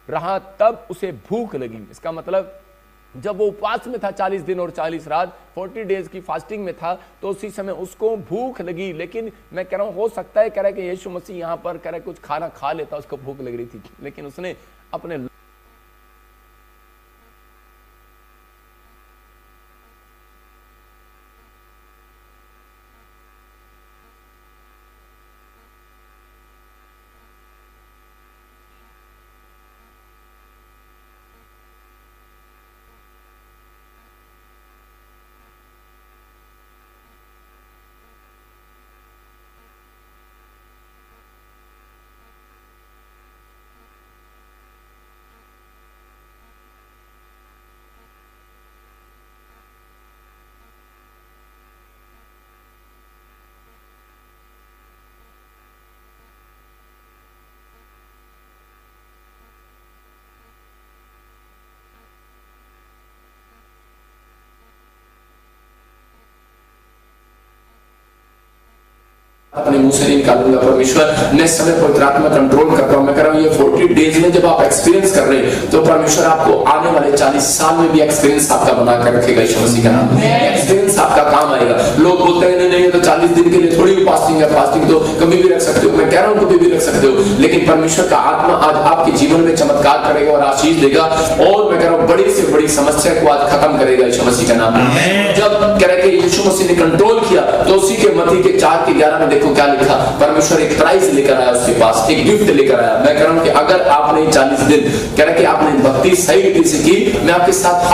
रहा, तब उसे भूख लगी। इसका मतलब जब वो उपवास में था 40 दिन और 40 रात, 40 डेज की फास्टिंग में था, तो उसी समय उसको भूख लगी। लेकिन मैं कह रहा हूं हो सकता है कह रहा है कि यीशु मसीह यहां पर कह रहा है कुछ खाना खा लेता, उसको भूख लग रही थी, लेकिन उसने अपने अपने मुंह से नहीं निकालूंगा परमेश्वर, मैं समय पवित्र आत्मा कंट्रोल करता हूं। मैं कह रहा हूं ये 40 डेज में जब आप एक्सपीरियंस कर रहे हैं तो परमेश्वर आपको आने वाले 40 साल में भी एक्सपीरियंस आपका बना कर रखेगा यीशु मसीह का नाम। एक्सपीरियंस आपका काम आएगा। लोग बोलते हैं नहीं तो 40 दिन के लिए थोड़ी फास्टिंग है, फास्टिंग तो कभी भी रख सकते हो। मैं कह रहा हूं कभी भी रख सकते हो, लेकिन परमेश्वर का आत्मा आज आपके जीवन में चमत्कार करेगा और आशीष देगा। और मैं कह रहा हूं बड़ी से बड़ी समस्या को आज खत्म करेगा यीशु मसीह का नाम। जब कह रहे कि यीशु मसीह ने कंट्रोल किया तो उसी के मत्ती के 4 के 11 में देखो क्या लिखा, परमेश्वर एक प्राइज लेकर आया, उसके पास एक गिफ्ट लेकर आया। मैं कह रहा हूं कि अगर आपने 40 दिन कह रहा कि आपने भक्ति सही रीति से की, मैं आपके साथ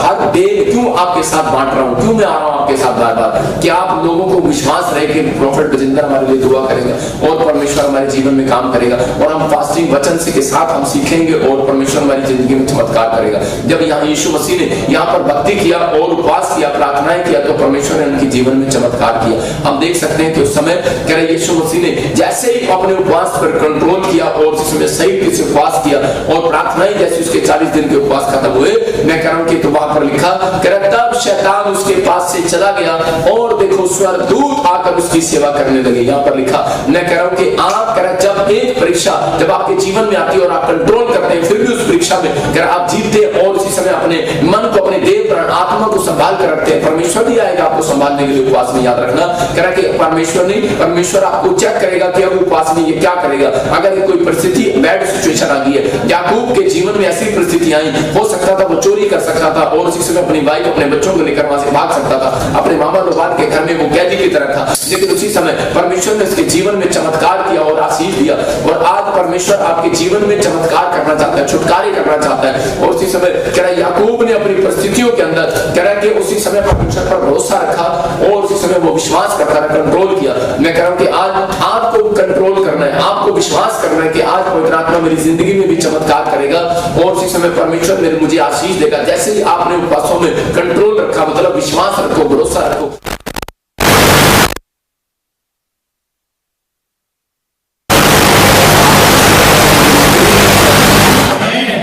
हर डे क्यों आपके साथ बांट रहा हूं, क्यों मैं आ रहा हूं आपके साथ बार बार, कि आप लोगों को विश्वास रहे कि प्रॉफिट बजिंदर हमारे लिए दुआ करेगा और परमेश्वर हमारे जीवन में काम करेगा, और हम फास्टिंग वचन से के साथ हम सीखेंगे और परमेश्वर हमारी जिंदगी में चमत्कार करेगा। जब यहाँ यीशु मसीह ने यहाँ पर भक्ति किया और उपवास किया, प्रार्थनाएं किया, तो परमेश्वर ने उनके जीवन में चमत्कार किया। हम देख सकते हैं कि उस समय कह रहे यीशु मसीह ने जैसे ही अपने उपवास पर कंट्रोल किया और उस समय सही से उपवास किया और प्रार्थनाएं जैसे उसके 40 दिन के उपवास खत्म हुए, मैं कह रहा हूं कि तो वहां पर लिखा कह रहा तब शैतान उसके पास से चला गया और देखो स्वर्गदूत आकर उसकी सेवा करने लगे। यहाँ पर लिखा, मैं कह रहा हूं कि आप कह रहा जब एक परीक्षा जब आपके जीवन में आती है और आप कंट्रोल करते हैं, फिर भी उस परीक्षा में कह रहा आप जीतते हैं और उसी समय अपने मन को, अपने देह प्राण आत्मा को संभाल कर रखते हैं, परमेश्वर भी आएगा आपको संभालने के लिए। उपवास में याद रखना कह रहा कि परमेश्वर नहीं, परमेश्वर आपको चेक करेगा कि अब उपवास में ये क्या करेगा। अगर कोई परिस्थिति बैड सिचुएशन आ गई है, याकूब के जीवन में ऐसी परिस्थिति आई, हो सकता था वो चोरी कर सकता था और उसी समय अपनी वाइफ अपने बच्चों को लेकर वहां से भाग सकता था, अपने मामा लोबान के घर में वो कैदी की तरह था, लेकिन उसी समय परमेश्वर ने उसके जीवन में चमत्कार किया और आशीष दिया। और आज परमेश्वर आपके जीवन में चमत्कार करना चाहता है, छुटकारे करना चाहता है। और उसी समय कह रहा याकूब ने अपनी परिस्थितियों के अंदर कह रहा कि उसी समय परमेश्वर पर भरोसा रखा और उसी समय वो विश्वास करता रहा, कंट्रोल किया। मैं कह रहा हूं कि आज आपको कंट्रोल करना है, आपको विश्वास करना है कि आज पवित्र आत्मा मेरी जिंदगी में भी चमत्कार करेगा और उसी समय परमेश्वर मेरे मुझे आशीष देगा। जैसे ही आपने उपवासों में कंट्रोल रखा, मतलब विश्वास रखो, भरोसा रखो,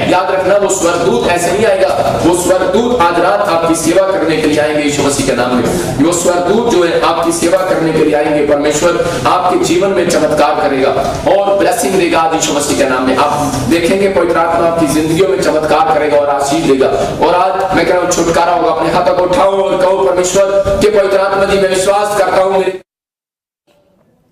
याद रखना वो स्वर्गदूत ऐसे नहीं आएगा, वो स्वर्गदूत आज रात आपकी सेवा करने के लिए आएंगे यीशु मसीह के नाम में। वो स्वर्गदूत जो है आपकी सेवा करने के लिए आएंगे, परमेश्वर आपके जीवन में चमत्कार करेगा और ब्लेसिंग देगा आज यीशु मसीह के नाम में। आप देखेंगे पवित्र आत्मा आपकी जिंदगियों में चमत्कार करेगा और आशीष देगा। और आज मैं कह रहा हूं छुटकारा होगा। अपने हाथों को उठाओ और कहो परमेश्वर के पवित्र आत्मा जी मैं विश्वास करता हूं मेरे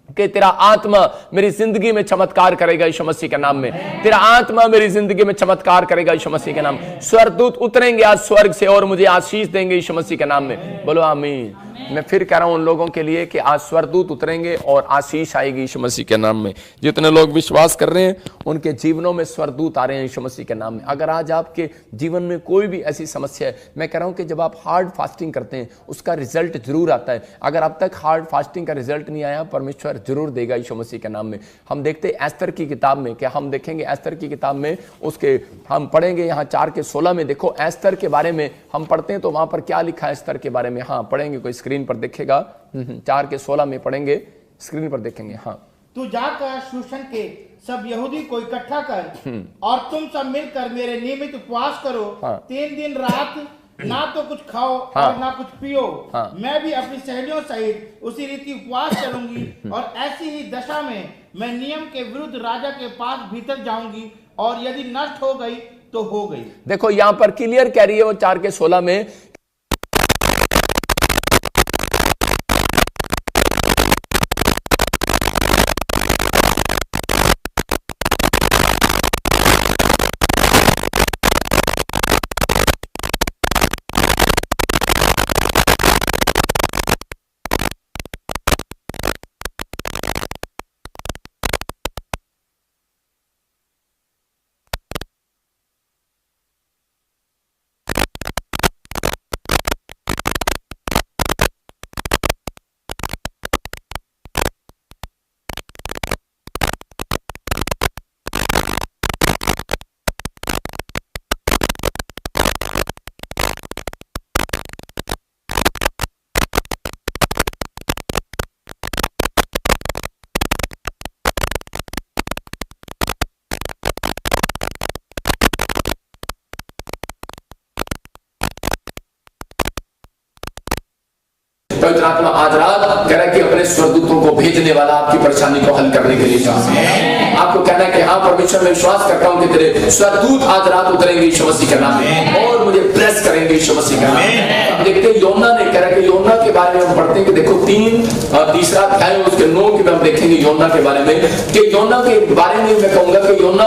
कि तेरा आत्मा मेरी जिंदगी में चमत्कार करेगा यीशु मसीह के नाम में। तेरा आत्मा मेरी जिंदगी में चमत्कार करेगा यीशु मसीह के नाम। स्वर्गदूत उतरेंगे आज स्वर्ग से और मुझे आशीष देंगे यीशु मसीह के नाम में। बोलो आमीन। मैं फिर कह रहा हूं उन लोगों के लिए कि आज स्वर्गदूत उतरेंगे और आशीष आएगी यीशु मसीह के नाम में। जितने लोग विश्वास कर रहे हैं उनके जीवनों में स्वर्गदूत आ रहे हैं यीशु मसीह के नाम में। अगर आज आपके जीवन में कोई भी ऐसी समस्या है, मैं कह रहा हूं कि जब आप हार्ड फास्टिंग करते हैं उसका रिजल्ट जरूर आता है। अगर अब तक हार्ड फास्टिंग का रिजल्ट नहीं आया, परमेश्वर जरूर देगा यीशु मसीह के नाम में। हम देखते हैं एस्तर की किताब में, क्या हम देखेंगे एस्तर की किताब में, उसके हम पढ़ेंगे यहाँ 4:16 में। देखो एस्तर के बारे में हम पढ़ते हैं तो वहां पर क्या लिखा है एस्तर के बारे में। हाँ पढ़ेंगे, कोई स्क्रीन पर देखेगा। 4:16 में पढ़ेंगे, स्क्रीन पर देखेंगे। हाँ, तू जाकर शूशन के सब यहूदी को इकट्ठा कर और तुम सब मिलकर मेरे नियमित उपवास करो। 3 दिन रात ना तो कुछ खाओ और ना कुछ पियो। मैं भी अपनी सहेलियों सहित उसी रीति उपवास करूंगी और ऐसी ही दशा में मैं नियम के विरुद्ध राजा के पास भीतर जाऊंगी और यदि नष्ट हो गई तो हो गई। देखो यहां पर क्लियर कह रही है वो 4:16 में, पवित्र आत्मा आज रात कह रहा है कि अपने स्वर्गदूतों को भेजने वाला आपकी परेशानी को हल करने के लिए आपको कहना है कि हाँ परमेश्वर मैं विश्वास करता हूँ कि तेरे स्वर्गदूत आज रात उतरेंगे यीशु मसीह के नाम में और मुझे ब्लेस करेंगे यीशु मसीह के नाम में। अब देखते हैं योना ने कह रहा है कि योना के बारे में हम पढ़ते हैं कि देखो 3 अध्याय उसके 9 के हम देखेंगे योना के बारे में, कि योना के बारे में मैं कहूंगा कि योना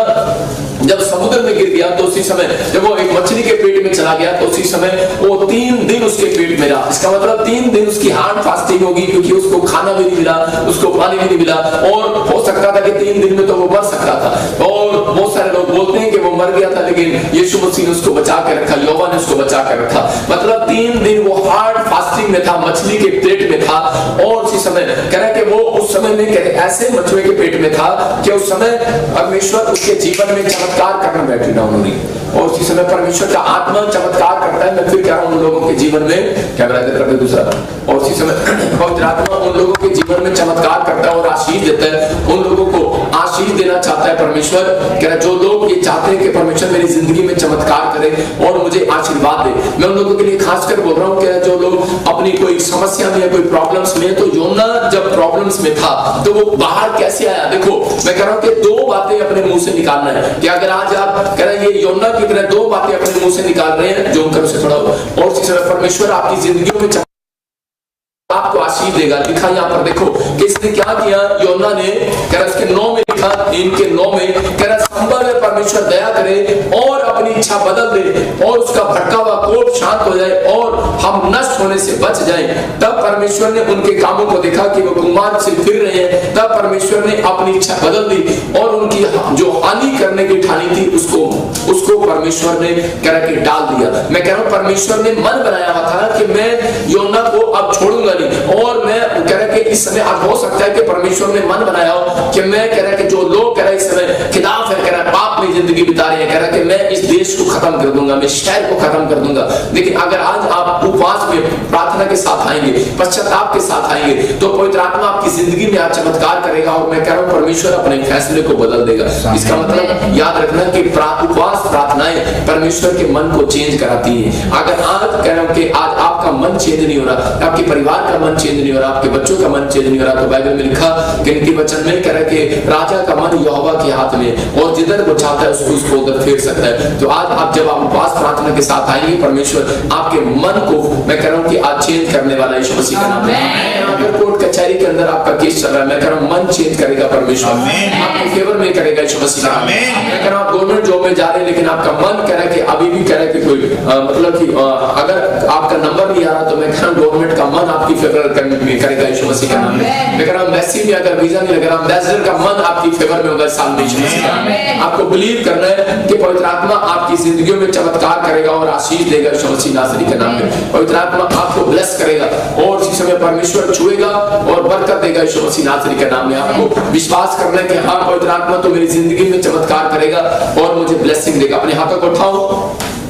जब समुद्र में गिर गया तो उसी समय जब वो एक मछली के पेट में चला गया तो उसी समय वो 3 दिन उसके पेट में रहा। इसका मतलब 3 दिन उसकी हार्ड फास्टिंग होगी, क्योंकि उसको खाना भी नहीं मिला, उसको पानी भी नहीं मिला, और हो सकता था कि 3 दिन में तो वो मर सकता था। और बहुत सारे लोग बोलते हैं कि वो मर गया था, लेकिन यीशु मसीह ने उसको बचा के रखा, यहोवा ने उसको बचा के रखा। मतलब 3 दिन वो हार्ड फास्टिंग में था, मछली के पेट में था। और उसी समय कह रहा है कि वो उस समय में ऐसे मछुए के पेट में था कि उस समय परमेश्वर उसके जीवन में चमत्कार करने बैठे ना उन्होंने। और उसी समय परमेश्वर का आत्मा चमत्कार करता है। मैं फिर कह रहा हूं उन लोगों के जीवन में क्या कर दूसरा, और उसी समय पवित्र आत्मा उन लोगों के जीवन में चमत्कार करता है और आशीष देता है। उन लोगों को आशीष देना चाहता है परमेश्वर। कह रहा जो लोग ये चाहते हैं कि परमेश्वर मेरी जिंदगी में चमत्कार करे और मुझे आशीर्वाद दे, मैं उन लोगों के लिए खासकर बोल रहा हूँ कि जो लोग अपनी कोई समस्या में, कोई प्रॉब्लम्स में, तो योना जब प्रॉब्लम्स में था तो वो बाहर कैसे आया। देखो मैं कह रहा हूँ कि 2 बातें अपने मुंह से निकालना है कि अगर आज आप कह रहे हैं ये योना की तरह 2 बातें अपने मुंह से निकाल रहे हैं जो उनका से थोड़ा, और इसी समय परमेश्वर आपकी जिंदगी में आपको आशीष देगा। लिखा यहाँ पर देखो कि इसने क्या किया, योना ने कह रहा उसके 9 में लिखा, इनके 9 में कह रहा संभव है परमेश्वर दया करे और अपनी इच्छा बदल दे और उसका भटका हुआ कोप शांत हो जाए और हम नष्ट होने से बच जाएं। तब परमेश्वर ने उनके कामों को देखा कि वो कुमार से फिर रहे हैं। तब परमेश्वर ने अपनी इच्छा बदल दी और उनकी जो हानि करने की ठानी थी उसको परमेश्वर ने कह रहा कि डाल दिया। मैं कह रहा हूं परमेश्वर ने मन बनाया हुआ था कि मैं योना को अब छोड़ूंगा नहीं, और मैं कह रहा कि इस समय आज हो सकता है कि परमेश्वर ने मन बनाया हो कि मैं कह रहा कि जो लोग कह रहा इस समय खिलाफ है, कह रहा पाप में जिंदगी बिता रहे हैं, कह रहा कि मैं इस देश को खत्म कर दूंगा, मैं शहर को खत्म कर दूंगा। लेकिन अगर आज आप उपवास में प्रार्थना के साथ आएंगे, पश्चाताप के साथ आएंगे, तो पवित्र आत्मा आपकी जिंदगी में आज चमत्कार करेगा और मैं कह रहा हूं परमेश्वर अपने फैसले को बदल देगा। इसका मतलब याद रखना कि उपवास प्रार्थनाएं परमेश्वर के मन को चेंज कराती है। अगर आज कह रहा हूं कि आज आपका मन चेंज नहीं हो रहा, आपके परिवार का मन चेंज नहीं हो रहा, आपके बच्चों का मन चेंज नहीं हो रहा, तो बाइबल में लिखा कि इनके वचन में कह रहा कि राजा का मन यहोवा के हाथ में और जिधर वो चाहता है उसको उधर फेर सकता है। तो आज आप जब आप उपवास प्रार्थना के साथ आएंगे, परमेश्वर आपके मन को मैं कह रहा हूं कि आज चेंज करने वाला यीशु मसीह का नाम है। अगर कोर्ट कचहरी के अंदर आपका केस चल रहा है, मैं कह रहा हूं मन चेंज करेगा परमेश्वर, आपके फेवर में करेगा यीशु मसीह का नाम। मैं कह रहा हूं गवर्नमेंट जॉब में जा रहे हैं लेकिन आपका मन कह रहा है कि अभी भी कह रहा है कि कोई मतलब कि अगर आपका नंबर नहीं आ रहा, तो मैं कह रहा हूं गवर्नमेंट का मन आपकी फेवर में करेगा यीशु मसीह का नाम है। मैं कह रहा हूं एम्बेसी में अगर वीजा नहीं लग रहा, एम्बेसडर का मन आपकी फेवर में होगा साल में यीशु मसीह का नाम है। आपको बिलीव करना है कि पवित्र आत्मा आपकी जिंदगियों में चमत्कार करेगा और आशीष देगा यीशु मसीह नासरी के नाम में। पवित्र आत्मा आपको ब्लेस करेगा और इसी समय परमेश्वर छुएगा और बरकत देगा यीशु मसीह नासरी के नाम में। आपको विश्वास करना है कि हाँ पवित्र आत्मा तो मेरी जिंदगी में चमत्कार करेगा और मुझे ब्लेसिंग देगा। अपने हाथों को उठाओ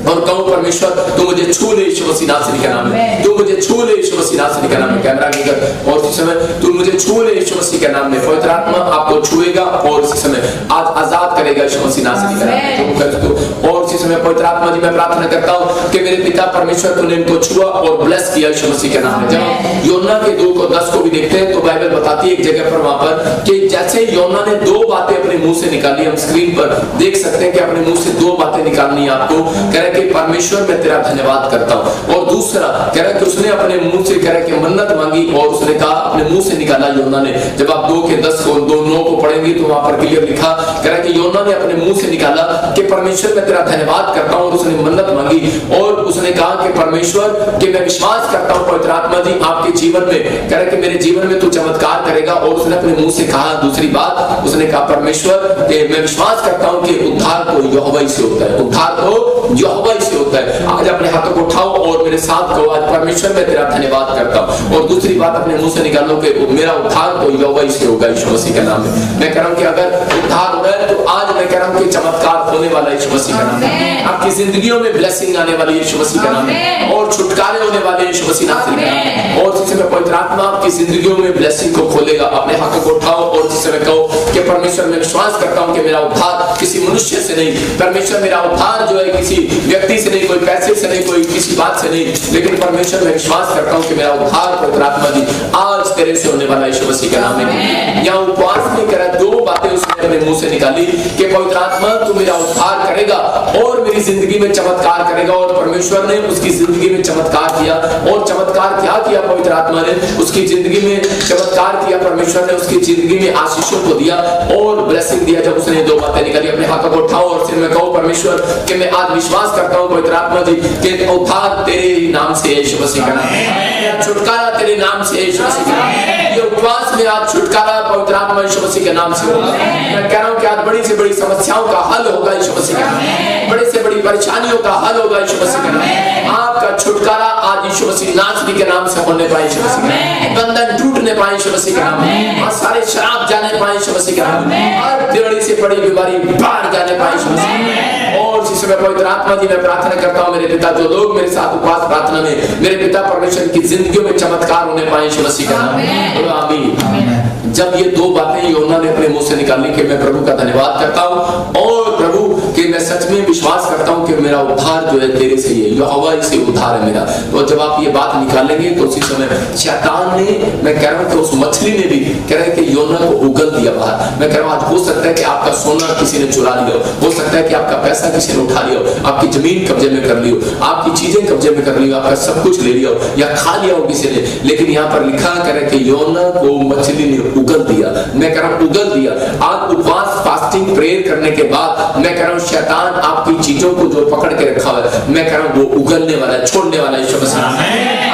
और कहो परमेश्वर तू मुझे छू ले यीशु मसीह नासरी के नाम में, तू मुझे छू ले यीशु मसीह नासरी के नाम में। कैमरा आगे कर और इस समय तू मुझे छू ले यीशु मसीह के नाम में। पवित्र आत्मा आपको छुएगा और इसी समय आज आजाद करेगा यीशु मसीह नासरी के नाम में। और इसी समय पवित्र आत्मा जी मैं प्रार्थना करता हूं कि मेरे पिता परमेश्वर तूने इनको छुआ और ब्लेस किया यीशु मसीह के नाम में। जब योना के 2 को 10 को भी देखते हैं तो बाइबल बताती है एक जगह पर वहां पर कि जैसे योना ने 2 बातें अपने मुंह से निकाली, हम स्क्रीन पर देख सकते हैं कि अपने मुंह से 2 बातें निकालनी है आपको। कह रहे कि परमेश्वर मैं तेरा धन्यवाद करता हूं। और दूसरा कह रहा कि उसने अपने मुंह से कह रहा कि मन्नत मांगी और उसने कहा अपने मुंह से निकाला योना ने। जब आप 2 के 10 को 2 9 को पढ़ेंगे तो वहां पर क्लियर लिखा कह रहा कि योना ने अपने मुंह से निकाला कि परमेश्वर मैं तेरा धन्यवाद करता हूं। और उसने मन्नत मांगी और उसने कहा कि परमेश्वर कि मैं विश्वास करता हूं पवित्र आत्मा जी आपके जीवन में कह रहा कि मेरे जीवन में तू चमत्कार करेगा। और उसने अपने मुंह से कहा दूसरी बात उसने कहा परमेश्वर कि मैं विश्वास करता हूं कि उद्धार तो यहोवा ही से होता है, उद्धार तो यहोवा ही से होता है। आज अपने हाथों को उठाओ और मेरे साथ कहो आज परमेश्वर मैं तेरा धन्यवाद करता हूं। और दूसरी बात अपने मुंह से निकालो कि मेरा उद्धार तो यहोवा ही से होगा यीशु मसीह के नाम में। मैं कह रहा हूं कि अगर उद्धार हो रहा है तो आज मैं कह रहा हूं कि चमत्कार होने वाला यीशु मसीह का नाम है। आपकी जिंदगियों में ब्लेसिंग आने वाली यीशु मसीह का नाम है और छुटकारे होने वाले यीशु मसीह नासरी का नाम है। और इस समय पवित्र आत्मा आपकी जिंदगियों में ब्लेसिंग को खोलेगा। अपने हाथों को उठाओ और इस समय कहो कि परमेश्वर मैं विश्वास करता हूं कि मेरा उद्धार किसी मनुष्य से नहीं, परमेश्वर मेरा उद्धार जो है किसी व्यक्ति से नहीं, कोई पैसे से नहीं, कोई किसी बात से नहीं, लेकिन परमेश्वर मैं विश्वास करता हूं कि मेरा उद्धार पवित्र आत्मा जी आज तेरे से होने वाला यीशु मसीह के नाम में। यहाँ उपवास नहीं करा, 2 बातें उसने अपने मुंह से निकाली कि पवित्र आत्मा तू मेरा उद्धार करेगा और मेरी जिंदगी में चमत्कार करेगा। और परमेश्वर ने उसकी जिंदगी में चमत्कार किया। और चमत्कार क्या किया पवित्र आत्मा ने उसकी जिंदगी में चमत्कार किया, परमेश्वर ने उसकी जिंदगी में आशीषों को दिया और ब्लेसिंग दिया। जब उसने दो बातें निकाली, अपने हाथों को उठाओ और सिर में कहो, परमेश्वर कि मैं आज विश्वास करता हूँ पवित्र आत्मा जी कि उद्धार तेरे ही नाम से है यीशु मसीह का नाम, छुटकारा तेरे नाम से है यीशु मसीह का नाम। ये उपवास में आज छुटकारा पवित्र आत्मा यीशु मसीह के नाम से होगा। मैं कह रहा हूँ कि आज बड़ी से बड़ी समस्याओं का हल होगा यीशु मसीह का नाम, बड़ी से बड़ी परेशानियों का हल होगा यीशु मसीह का नाम। आपका छुटकारा आज यीशु मसीह नासरी के नाम से होने पाए यीशु मसीह का नाम, बंधन टूटने पाए यीशु मसीह का नाम, और सारे शराब जाने पाए यीशु मसीह का नाम, हर बड़ी से बड़ी बीमारी बाहर जाने पाए यीशु मसीह। और इसी समय पवित्र आत्मा जी मैं प्रार्थना करता हूँ मेरे पिता, जो लोग मेरे साथ उपवास प्रार्थना में मेरे पिता परमेश्वर की जिंदगियों में चमत्कार होने पाए यीशु मसीह का नाम, आमीन। जब ये दो बातें यूहन्ना ने अपने मुंह से निकाली कि मैं प्रभु का धन्यवाद करता हूँ और प्रभु कि मैं सच में विश्वास करता हूँ कि मेरा उद्धार जो है तेरे से ही है, यहोवा से उद्धार है मेरा। तो जब आप ये बात निकालेंगे तो उसी समय शैतान ने, मैं कह रहा हूँ कि उस मछली ने भी कह रहे कि यूहन्ना को उगल दिया बाहर। मैं कह रहा हूँ आज हो सकता है कि आपका सोना किसी ने चुरा लिया हो सकता है कि आपका पैसा किसी ने उठा लिया हो, आपकी जमीन कब्जे में कर ली हो, आपकी चीजें कब्जे में कर ली हो, आपका सब कुछ ले लिया हो या खा लिया हो किसी ने, लेकिन यहाँ पर लिखा करे कि यूहन्ना को मछली ने उगल दिया। मैं कह रहा हूँ उगल दिया। आज उपवास फास्टिंग प्रेयर करने के बाद मैं कह रहा हूँ शैतान आपकी चीजों को जो पकड़ के रखा हुआ है, मैं कह रहा हूँ वो उगलने वाला है, छोड़ने वाला है यीशु मसीह।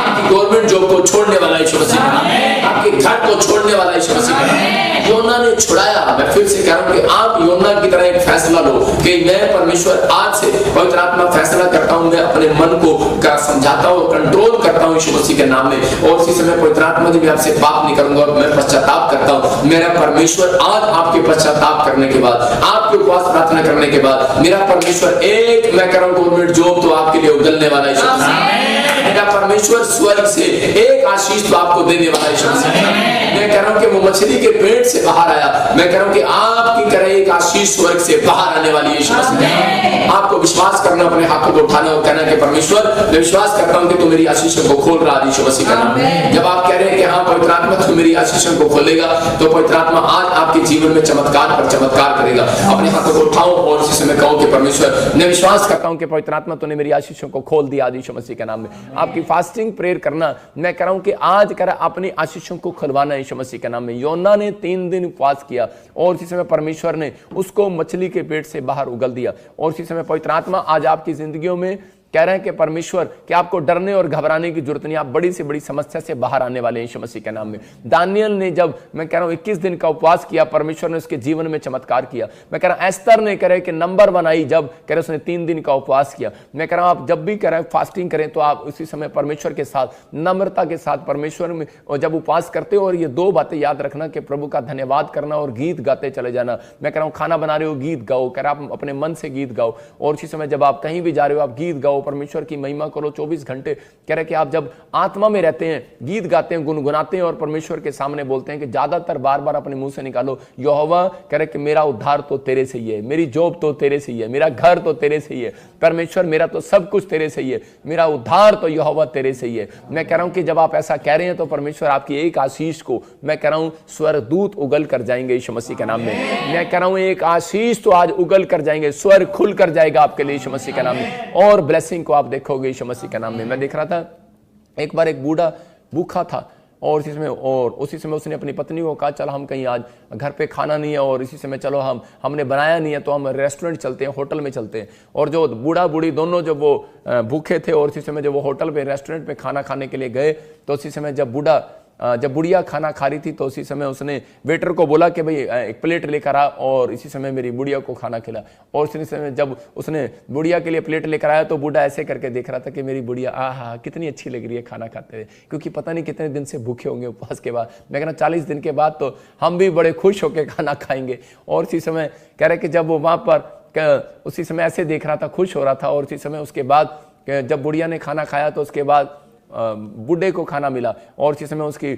आपकी गवर्नमेंट जॉब को छोड़ने वाला है यीशु मसीह, आपके घर को छोड़ने वाला है यीशु मसीह। यूहन्ना ने छुड़ाया। मैं फिर से कह रहा हूँ कि आप यूहन्ना की तरह एक फैसला लो कि मैं परमेश्वर आज से पवित्र आत्मा फैसला करता हूँ, मैं अपने मन को समझाता हूँ, कंट्रोल करता हूँ यीशु मसीह के नाम में। और इसी समय पवित्र आत्मा जी मैं आपसे पाप नहीं करूंगा और मैं पश्चाताप करता हूँ। मेरा परमेश्वर आज आपके पश्चाताप करने के बाद, आपके उपवास प्रार्थना करने के बाद, मेरा परमेश्वर एक, मैं कह रहा हूँ गवर्नमेंट जॉब तो आपके लिए उगलने वाला है। मेरा परमेश्वर स्वर्ग से एक आशीष तो आपको देने वाला है। मैं कह रहा हूँ कि वो मछली के पेट से बाहर आया, मैं कह रहा हूँ कि आपकी तरह एक आशीष स्वर्ग से बाहर आने वाली है। आपको विश्वास करना, अपने हाथों को उठाना और कहना कि परमेश्वर मैं विश्वास करता हूँ कि तू मेरी आशीषों को खोल रहा है यीशु मसीह का नाम। जब आप कह रहे हैं कि हाँ पवित्र आत्मा तू मेरी आशीषों को खोलेगा, तो पवित्र आत्मा आज आपके जीवन में चमत्कार पर चमत्कार करेगा। अपने हाथों को उठाओ और इसी समय कहो कि परमेश्वर मैं विश्वास करता हूँ कि पवित्र आत्मा तूने मेरी आशीषों को खोल दिया यीशु मसीह के नाम में। आपकी फास्टिंग प्रेयर करना, मैं कह रहा हूँ कि आज कर अपनी आशीषों को खुलवाना यीशु मसीह के नाम में। यूहन्ना ने 3 दिन उपवास किया और इसी समय परमेश्वर ने उसको मछली के पेट से बाहर उगल दिया। और इसी समय पवित्र आत्मा आज आपकी जिंदगियों में कह रहे हैं कि परमेश्वर कि आपको डरने और घबराने की जरूरत नहीं, आप बड़ी से बड़ी समस्या से बाहर आने वाले हैं यीशु मसीह के नाम में। दानियल ने जब मैं कह रहा हूं 21 दिन का उपवास किया, परमेश्वर ने उसके जीवन में चमत्कार किया। मैं कह रहा हूं एस्तर ने कह रहे कि नंबर 1 आई, जब कह रहे उसने 3 दिन का उपवास किया। मैं कह रहा हूं आप जब भी कह रहे फास्टिंग करें तो आप उसी समय परमेश्वर के साथ नम्रता के साथ परमेश्वर में जब उपवास करते हो, और ये 2 बातें याद रखना कि प्रभु का धन्यवाद करना और गीत गाते चले जाना। मैं कह रहा हूं खाना बना रहे हो गीत गाओ, कह रहा आप अपने मन से गीत गाओ, और उसी समय जब आप कहीं भी जा रहे हो आप गीत गाओ, परमेश्वर की महिमा करो 24 घंटे। कह रहे कि आप जब आत्मा में रहते हैं, गीत गाते हैं, गुनगुनाते हैं और परमेश्वर के सामने बोलते हैं कि ज्यादातर बार बार अपने मुंह से निकालो यहोवा, कह रहे कि मेरा उद्धार तो तेरे से ही है, मेरी जॉब तो तेरे से ही है, मेरा घर तो तेरे से ही है, परमेश्वर मेरा तो सब कुछ तेरे से ही है, मेरा उद्धार तो यहोवा तेरे से ही है। मैं कह रहा हूं कि जब आप ऐसा कह रहे हैं तो परमेश्वर आपकी एक आशीष को, मैं कह रहा हूं स्वर्गदूत उगल कर जाएंगे यीशु मसीह के नाम में। मैं कह रहा हूं एक आशीष तो आज उगल कर जाएंगे, स्वर्ग खुल कर जाएगा आपके लिए यीशु मसीह के नाम में, और ब्लेसिंग को आप देखोगे यीशु मसीह के नाम में। मैं देख रहा था एक बार एक बूढ़ा भूखा था और उसी समय उसने अपनी पत्नी को कहा चल हम कहीं आज घर पे खाना नहीं है और इसी समय चलो हमने बनाया नहीं है तो हम रेस्टोरेंट चलते हैं, होटल में चलते हैं। और जो बूढ़ा बूढ़ी दोनों जब वो भूखे थे और इसी समय जब वो होटल पे रेस्टोरेंट पे खाना खाने के लिए गए, तो उसी समय जब बुढ़िया खाना खा रही थी तो उसी समय उसने वेटर को बोला कि भाई एक प्लेट लेकर आ और इसी समय मेरी बुढ़िया को खाना खिला। और उसी समय जब उसने बुढ़िया के लिए प्लेट लेकर आया तो बूढ़ा ऐसे करके देख रहा था कि मेरी बुढ़िया आहा कितनी अच्छी लग रही है खाना खाते हुए, क्योंकि पता नहीं कितने दिन से भूखे होंगे उपवास के बाद। मैं कह रहा 40 दिन के बाद तो हम भी बड़े खुश होकर खाना खाएंगे। और इसी समय कह रहे कि जब वो वहाँ पर उसी समय ऐसे देख रहा था, खुश हो रहा था। और इसी समय उसके बाद जब बुढ़िया ने खाना खाया तो उसके बाद बूढ़े को खाना मिला। और इसी समय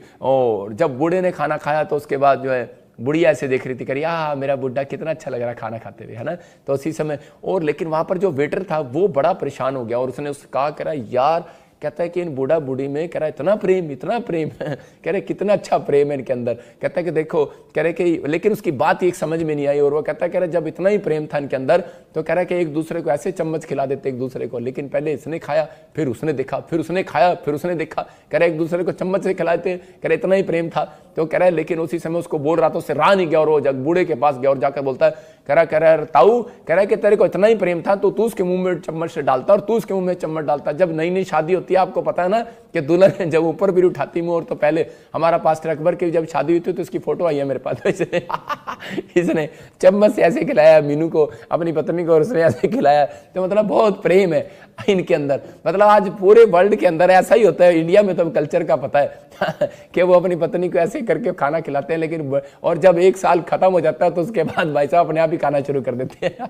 जब बूढ़े ने खाना खाया तो उसके बाद जो है बुढ़िया ऐसे देख रही थी, करी मेरा बुढ़ा कितना अच्छा लग रहा खाना खाते हुए, है ना। तो उसी समय और लेकिन वहां पर जो वेटर था वो बड़ा परेशान हो गया और उसने कहा करा यार कहता है कि इन बूढ़ा बूढ़ी में कह रहा है इतना प्रेम कह रहे कितना अच्छा प्रेम है इनके अंदर। कहता है कि देखो कह रहे कि लेकिन उसकी बात एक समझ में नहीं आई, और वो कहता है कह रहे जब इतना ही प्रेम था इनके अंदर तो कह रहा है कि एक दूसरे को ऐसे चम्मच खिला देते एक दूसरे को, लेकिन पहले इसने खाया फिर उसने देखा, फिर उसने खाया फिर उसने देखा। कह रहे एक दूसरे को चम्मच से खिलाते, कह रहे इतना ही प्रेम था। तो कह रहा है लेकिन उसी समय उसको बोल रहा था, उससे रहा नहीं गया और वो जब बूढ़े के पास गया और जाकर बोलता है कह रहा ताऊ कह रहा है कि तेरे को इतना ही प्रेम था तो तू उसके मुंह में चम्मच से डालता और तू उसके मुंह में चम्मच डालता। जब नई नई शादी होती है आपको पता है ना कि दुल्हन जब ऊपर भी उठाती मुंह, और तो पहले हमारा पास्टर अकबर की जब शादी हुई थी तो इसकी फोटो आई है मेरे पास, इसने चम्मच से ऐसे खिलाया मीनू को अपनी पत्नी को और उसने ऐसे खिलाया। तो मतलब बहुत प्रेम है इनके अंदर। मतलब आज पूरे वर्ल्ड के अंदर ऐसा ही होता है, इंडिया में तो कल्चर का पता है कि वो अपनी पत्नी को ऐसे करके खाना खिलाते हैं, लेकिन और जब एक साल खत्म हो जाता है तो उसके बाद भाई साहब अपने आप ही खाना शुरू कर देते हैं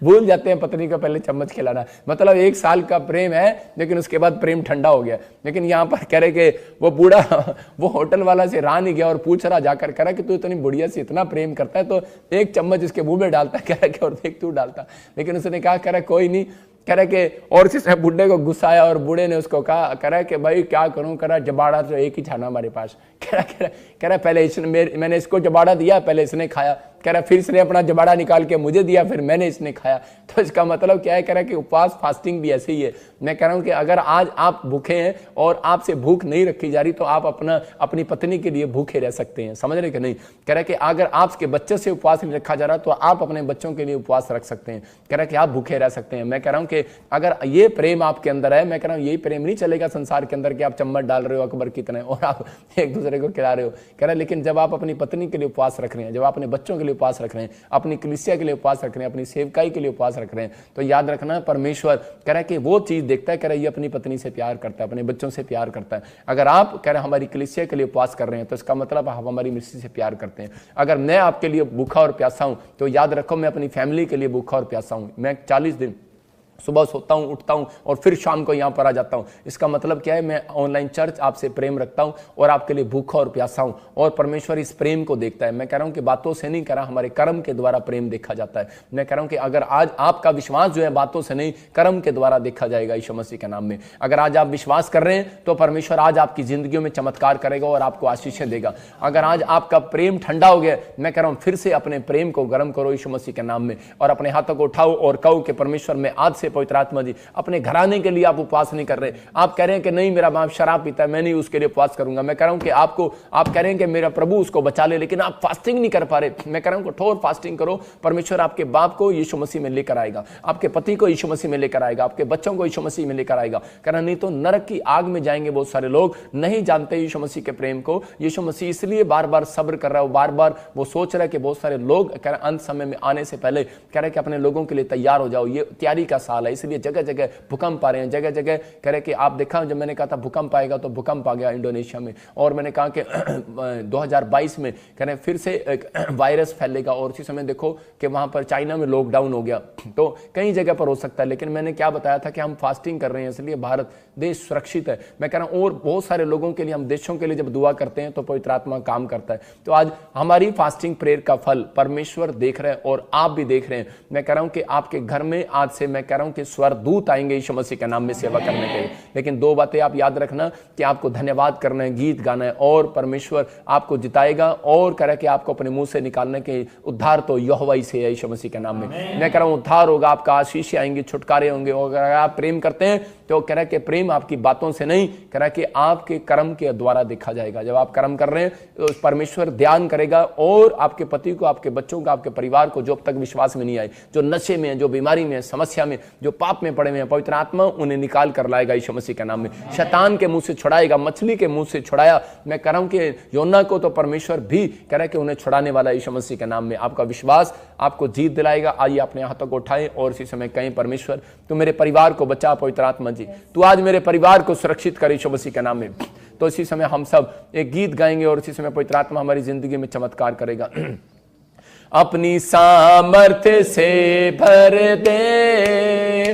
भूल जाते हैं पत्नी को पहले चम्मच खिलाना। मतलब एक साल का प्रेम है लेकिन उसके बाद प्रेम ठंडा हो गया। लेकिन यहाँ पर कह रहे कि वो बूढ़ा वो होटल वाला से रहा नहीं गया और पूछ रहा जाकर, कह रहा कि तू इतनी बुढ़िया से इतना प्रेम करता है तो एक चम्मच इसके मुंह में डालता, कह रहा कि और देख तू डालता। लेकिन उसने कहा कह रहा कोई नहीं, कह रहा कि और किसी बूढ़े को गुस्सा आया और बूढ़े ने उसको कहा कह रहा कि भाई क्या करूं, कह रहा जबाड़ा तो एक ही था ना हमारे पास। कह रहा पहले इसने मैंने इसको जबाड़ा दिया, पहले इसने खाया, कह रहा फिर इसने अपना जबाड़ा निकाल के मुझे दिया, फिर मैंने इसने खाया। तो इसका मतलब क्या है, कह रहा कि उपवास फास्टिंग भी ऐसे ही है। मैं कह रहा हूं कि अगर आज आप भूखे हैं और आपसे भूख नहीं रखी जा रही तो आप अपनी पत्नी के लिए भूखे रह सकते हैं, समझ रहे कि नहीं। कह रहा कि अगर आपके बच्चे से उपवास नहीं रखा जा रहा तो आप अपने बच्चों के लिए उपवास रख सकते हैं। कह रहा कि आप भूखे रह सकते हैं। मैं कह रहा हूं कि अगर ये प्रेम आपके अंदर है, मैं कह रहा हूं यही प्रेम नहीं चलेगा संसार के अंदर कि आप चम्मच डाल रहे हो अकबर कितने और आप एक दूसरे को खिला रहे हो। कह रहा लेकिन जब आप अपनी पत्नी के लिए उपवास रख रहे हैं, जब आप अपने बच्चों के लिए उपवास रख रहे हैं, अपनी कलीसिया के लिए उपवास रख रहे हैं, अपनी सेवकाई के लिए उपवास रख रहे हैं, तो याद रखना परमेश्वर कह रहा है कि वो चीज देखता है। कह रहा है ये अपनी पत्नी से प्यार करता है, अपने बच्चों से प्यार करता है। अगर आप कह रहे हैं हमारी कलीसिया के लिए उपवास कर रहे हैं तो इसका मतलब आप हमारी मिस्सी से प्यार करते हैं। अगर मैं आपके लिए भूखा और प्यासा हूं तो याद रखो मैं अपनी फैमिली के लिए भूखा और प्यासा हूं। मैं 40 दिन सुबह सोता हूं, उठता हूं और फिर शाम को यहां पर आ जाता हूं। इसका मतलब क्या है, मैं ऑनलाइन चर्च आपसे प्रेम रखता हूं और आपके लिए भूखा और प्यासा हूं, और परमेश्वर इस प्रेम को देखता है। मैं कह रहा हूं कि बातों से नहीं कह रहा, हमारे कर्म के द्वारा प्रेम देखा जाता है। मैं कह रहा हूं कि अगर आज आपका विश्वास जो है बातों से नहीं कर्म के द्वारा देखा जाएगा यीशु मसीह के नाम में। अगर आज आप विश्वास कर रहे हैं तो परमेश्वर आज आपकी जिंदगियों में चमत्कार करेगा और आपको आशीषें देगा। अगर आज आपका प्रेम ठंडा हो गया, मैं कह रहा हूं फिर से अपने प्रेम को गर्म करो यीशु मसीह के नाम में, और अपने हाथों को उठाओ और कहो कि परमेश्वर मैं आज से पवित्र आत्मा जी अपने घराने के लिए आप उपवास नहीं कर रहे। आप कह रहे हैं कि नहीं मेरा बाप शराब पीता है, मैं नहीं उसके लिए उपवास करूंगा। मैं कह रहा हूं कि आप कह रहे हैं कि मेरा प्रभु उसको बचा ले, लेकिन आप फास्टिंग नहीं कर पा रहे। मैं कह रहा हूं कठोर फास्टिंग करो, परमेश्वर आपके बाप को यीशु मसीह में लेकर आएगा, आपके पति को यीशु मसीह में लेकर आएगा, आपके बच्चों को यीशु मसीह में लेकर आएगा। कहना नहीं तो नरक की आग में जाएंगे। बहुत सारे लोग नहीं जानते यीशु मसीह के प्रेम को। यीशु मसीह इसलिए बार बार सब्र कर रहा है, बार बार वो सोच रहा है कि बहुत सारे लोग कह रहे अंत समय में आने से पहले कह रहे कि अपने लोगों के लिए तैयार हो जाओ। ये तैयारी का साल है, इसलिए जगह जगह भूकंप आ रहे हैं। जगह जगह कह रहे कि आप देखा जब मैंने कहा था भूकंप आएगा तो भूकंप आ गया इंडोनेशिया में, और मैंने कहा कि 2022 में कह रहे फिर से एक वायरस फैलेगा, और उसी समय देखो कि वहां पर चाइना में लॉकडाउन हो गया। तो कई जगह पर हो सकता है, लेकिन मैंने क्या बताया था कि हम फास्टिंग कर रहे हैं इसलिए भारत देश सुरक्षित है। मैं कह रहा हूं और बहुत सारे लोगों के लिए, हम देशों के लिए जब दुआ करते हैं तो पवित्र आत्मा काम करता है। तो आज हमारी फास्टिंग प्रेयर का फल परमेश्वर देख रहे हैं और आप भी देख रहे हैं। मैं कह रहा हूं कि आपके घर में आज से मैं कह रहा हूं कि स्वर्गदूत आएंगे यीशु मसीह के नाम में सेवा करने के लिए। लेकिन दो बातें आप याद रखना कि आपको धन्यवाद करना है, गीत गाना है, और परमेश्वर आपको जिताएगा और कह रहा है कि आपको अपने मुंह से निकालने के उद्धार तो यहोवा ही से है यीशु मसीह के नाम में। मैं कह रहा हूं उद्धार होगा, आपका आशीष आएंगे, छुटकारे होंगे। और अगर आप प्रेम करते हैं तो कह रहा है कि प्रेम आपकी बातों से नहीं, कह रहा है कि आपके कर्म के द्वारा देखा जाएगा। जब आप कर्म कर रहे हैं तो परमेश्वर ध्यान करेगा और आपके पति को, आपके बच्चों को, आपके परिवार को, जो अब तक विश्वास में नहीं आए, जो नशे में है, जो बीमारी में है, समस्या में, जो पाप में पड़े हुए हैं, पवित्र आत्मा उन्हें निकाल कर लाएगा यीशु मसीह के नाम में। शैतान के मुंह से छुड़ाएगा, मछली के मुंह से छुड़ाया। मैं कह रहा हूं कि योना को तो परमेश्वर भी कह रहा है कि उन्हें छुड़ाने वाला यीशु मसीह के नाम में। आपका विश्वास आपको जीत दिलाएगा। आइए अपने हाथों को उठाएं और इसी समय कहें परमेश्वर तू मेरे परिवार को बचा, पवित्र आत्मा जी तू आज मेरे परिवार को सुरक्षित कर यीशु मसीह के नाम में। तो इसी समय हम सब एक गीत गाएंगे और इसी समय पवित्र आत्मा हमारी जिंदगी में चमत्कार करेगा। अपनी सामर्थ्य से भर दे,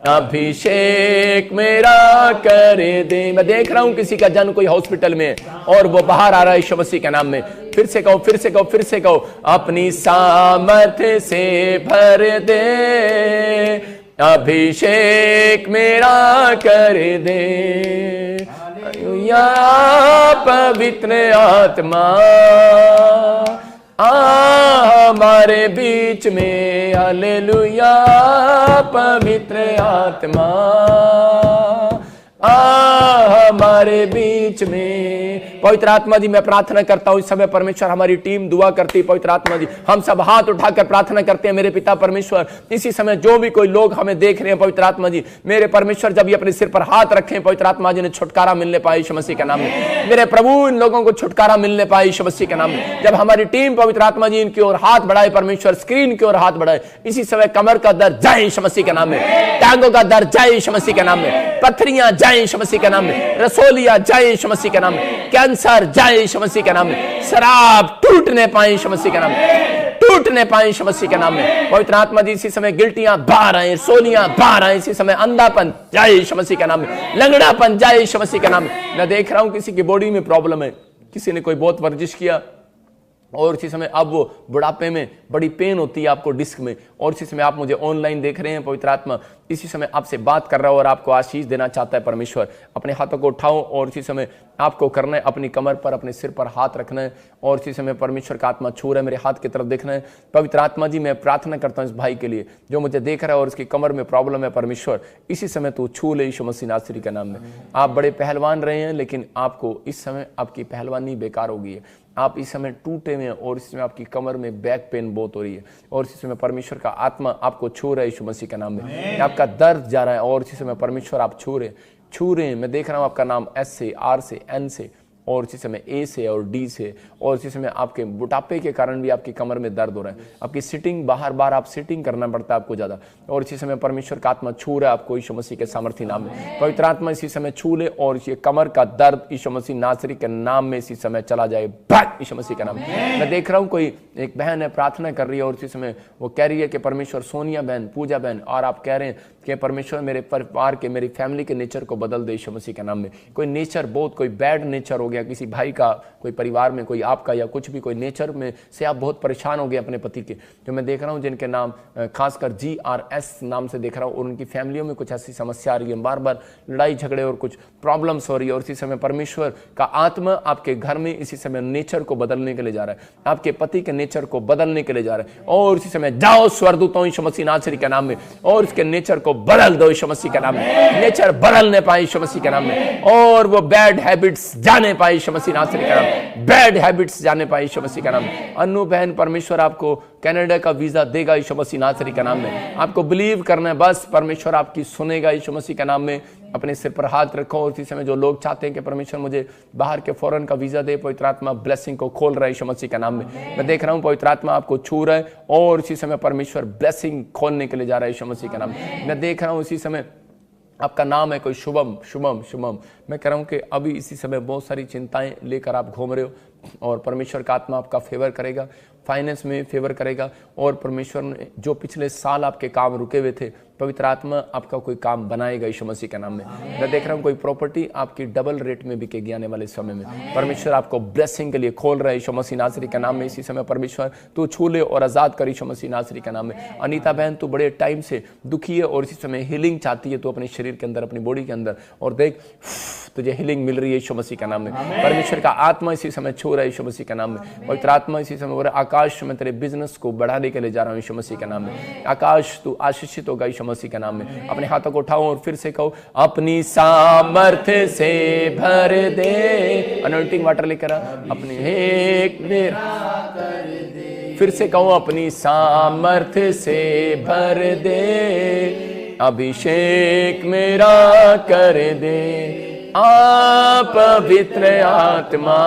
अभिषेक मेरा कर दे। मैं देख रहा हूं किसी का जन कोई हॉस्पिटल में और वो बाहर आ रहा है यीशु मसीह के नाम में। फिर से कहो, फिर से कहो, फिर से कहो। अपनी सामर्थ्य से भर दे, अभिषेक मेरा कर दे, या पवित्र आत्मा हमारे बीच में, हालेलुया पवित्र आत्मा हमारे बीच में। पवित्र आत्मा जी मैं प्रार्थना करता हूं इस समय परमेश्वर, हमारी टीम दुआ करती है पवित्र आत्मा जी, हम सब हाथ उठाकर प्रार्थना करते हैं मेरे पिता परमेश्वर। इसी समय जो भी कोई लोग हमें देख रहे हैं पवित्र आत्मा जी, मेरे परमेश्वर जब ये अपने सिर पर हाथ रखें पवित्र आत्मा जी ने छुटकारा मिलने पाए यीशु मसीह के नाम में। मेरे प्रभु इन लोगों को छुटकारा मिलने पाए यीशु मसीह के नाम में। जब हमारी टीम पवित्र आत्मा जी इनकी ओर हाथ बढ़ाए परमेश्वर, स्क्रीन की ओर हाथ बढ़ाए, इसी समय कमर का दर्द जाए यीशु मसीह के नाम में, टांगों का दर्द जाए यीशु मसीह के नाम में, पत्थरियां जाए यीशु मसीह के नाम में, रसोलियां जाए यीशु मसीह के नाम में, कैंसर जाए यीशु मसीह के नाम में, शराब टूटने पाए यीशु मसीह के नाम में, टूटने पाए यीशु मसीह के नाम में। पवित्र आत्मा जी इसी समय गिल्टियां बाहर आए, सोलियां बाहर आए इसी समय, अंधापन जाए यीशु मसीह के नाम में, लंगड़ापन जाए यीशु मसीह के नाम में। मैं देख रहा हूं किसी की बॉडी में प्रॉब्लम है, किसी ने कोई बहुत वर्जिश किया और इसी समय अब वो बुढ़ापे में बड़ी पेन होती है आपको डिस्क में, और इसी समय आप मुझे ऑनलाइन देख रहे हैं पवित्र आत्मा इसी समय आपसे बात कर रहा है और आपको आशीष देना चाहता है परमेश्वर। अपने हाथों को उठाओ और इसी समय आपको करना है अपनी कमर पर, अपने सिर पर हाथ रखना है और इसी समय परमेश्वर का आत्मा छू रहा है, मेरे हाथ की तरफ देखना है। पवित्र आत्मा जी मैं प्रार्थना करता हूँ इस भाई के लिए जो मुझे देख रहा है और इसकी कमर में प्रॉब्लम है परमेश्वर, इसी समय तू छू ले यीशु मसीह नासरी के नाम में। आप बड़े पहलवान रहे हैं लेकिन आपको इस समय आपकी पहलवानी बेकार हो गई है, आप इस समय टूटे हुए हैं और इस समय आपकी कमर में बैक पेन बहुत हो रही है और इस समय परमेश्वर का आत्मा आपको छू रहा है यीशु मसीह के नाम में। आपका दर्द जा रहा है और इसी समय परमेश्वर आप छू रहे हैं। मैं देख रहा हूं आपका नाम एस से, आर से, एन से और इसी समय ए से और डी से, और इसी समय आपके बुढ़ापे के कारण भी आपकी कमर में दर्द हो रहा है, आपकी सिटिंग बार बार आप सिटिंग करना पड़ता है आपको ज्यादा, और इसी समय परमेश्वर का आत्मा छू रहा है आपको यीशु मसीह के सामर्थ्य नाम में। पवित्र आत्मा इसी समय छू ले और ये कमर का दर्द यीशु मसीह नासरी के नाम में इसी समय चला जाए यीशु मसीह के नाम में। मैं देख रहा हूँ कोई एक बहन है प्रार्थना कर रही है और इसी समय वो कह रही है कि परमेश्वर, सोनिया बहन, पूजा बहन, और आप कह रहे हैं कि परमेश्वर मेरे परिवार के, मेरी फैमिली के नेचर को बदल दे यीशु मसीह के नाम में। कोई नेचर बहुत, कोई बैड नेचर हो गया किसी भाई का, कोई परिवार में, कोई आपका या कुछ भी, कोई नेचर में से आप बहुत परेशान हो गए अपने पति के, जो मैं देख रहा हूं जिनके नाम खासकर GRS नाम से देख रहा हूं और उनकी फैमिलियों में कुछ ऐसी समस्या आ रही है, बार बार लड़ाई झगड़े और कुछ प्रॉब्लम्स हो रही है और इसी समय परमेश्वर का आत्मा आपके घर में इसी समय नेचर को बदलने के लिए जा रहा है, आपके पति के नेचर को बदलने के लिए जा रहा है। और इसी समय जाओ स्वर्गदूतों यीशु मसीह नासरी के नाम में और इसके नेचर को बदल दो यीशु मसीह के नाम में, नेचर बदलने पाए यीशु मसीह के नाम में, और वो बैड हैबिट्स जाने पाए यीशु मसीह नासरी के नाम में, बैड हैबिट्स जाने पाए यीशु मसीह का नाम। अनु बहन, परमेश्वर आपको कनाडा का वीजा देगा यीशु मसीह नासरी का नाम में, आपको बिलीव करना है बस, परमेश्वर आपकी सुनेगा यीशु मसीह का नाम में। अपने सिर पर हाथ रखो और इसी समय जो लोग चाहते हैं कि परमेश्वर मुझे बाहर के फॉरेन का वीजा दे, पवित्र आत्मा ब्लेसिंग को खोल रहा है यीशु मसीह के नाम में। मैं देख रहा हूं पवित्र आत्मा आपको छू रहा है और इसी समय परमेश्वर ब्लेसिंग खोलने के लिए जा रहा है यीशु मसीह के नाम में। मैं देख रहा हूं इसी समय आपका नाम है कोई शुभम, शुभम, शुभम। मैं कह रहा हूं कि अभी इसी समय बहुत सारी चिंताएं लेकर आप घूम रहे हो और परमेश्वर का आत्मा आपका फेवर करेगा, फाइनेंस में फेवर करेगा, और परमेश्वर ने जो पिछले साल आपके काम रुके हुए थे, पवित्र आत्मा आपका कोई काम बनाएगा यीशु मसीह के नाम में। मैं देख रहा हूँ कोई प्रॉपर्टी आपकी डबल रेट में बिकेगी आने वाले समय में, परमेश्वर आपको ब्लेसिंग के लिए खोल रहा है यीशु मसीह नासरी के नाम में। इसी समय परमेश्वर तू छू ले और आजाद कर यीशु मसीह नासरी के नाम में। अनीता बहन, तू बड़े टाइम से दुखी है और इसी समय हीलिंग चाहती है तू अपने शरीर के अंदर, अपनी बॉडी के अंदर, और देख तुझे हीलिंग मिल रही है यीशु मसीह के नाम में। परमेश्वर का आत्मा इसी समय छू रहा है यीशु मसीह के नाम में। पवित्र आत्मा इसी समय आकाश में तेरे बिजनेस को बढ़ाने के लिए जा रहा हूँ यीशु मसीह के नाम में। आकाश तू आशीषित होगा यीशु मसीह के नाम में। अपने हाथों को उठाओ और फिर से कहो, अपनी सामर्थ्य से भर दे, अनॉइंटिंग वाटर लेकर अपने एक मेरा, फिर से कहो, अपनी सामर्थ्य से भर दे, अभिषेक मेरा कर दे, पवित्र आत्मा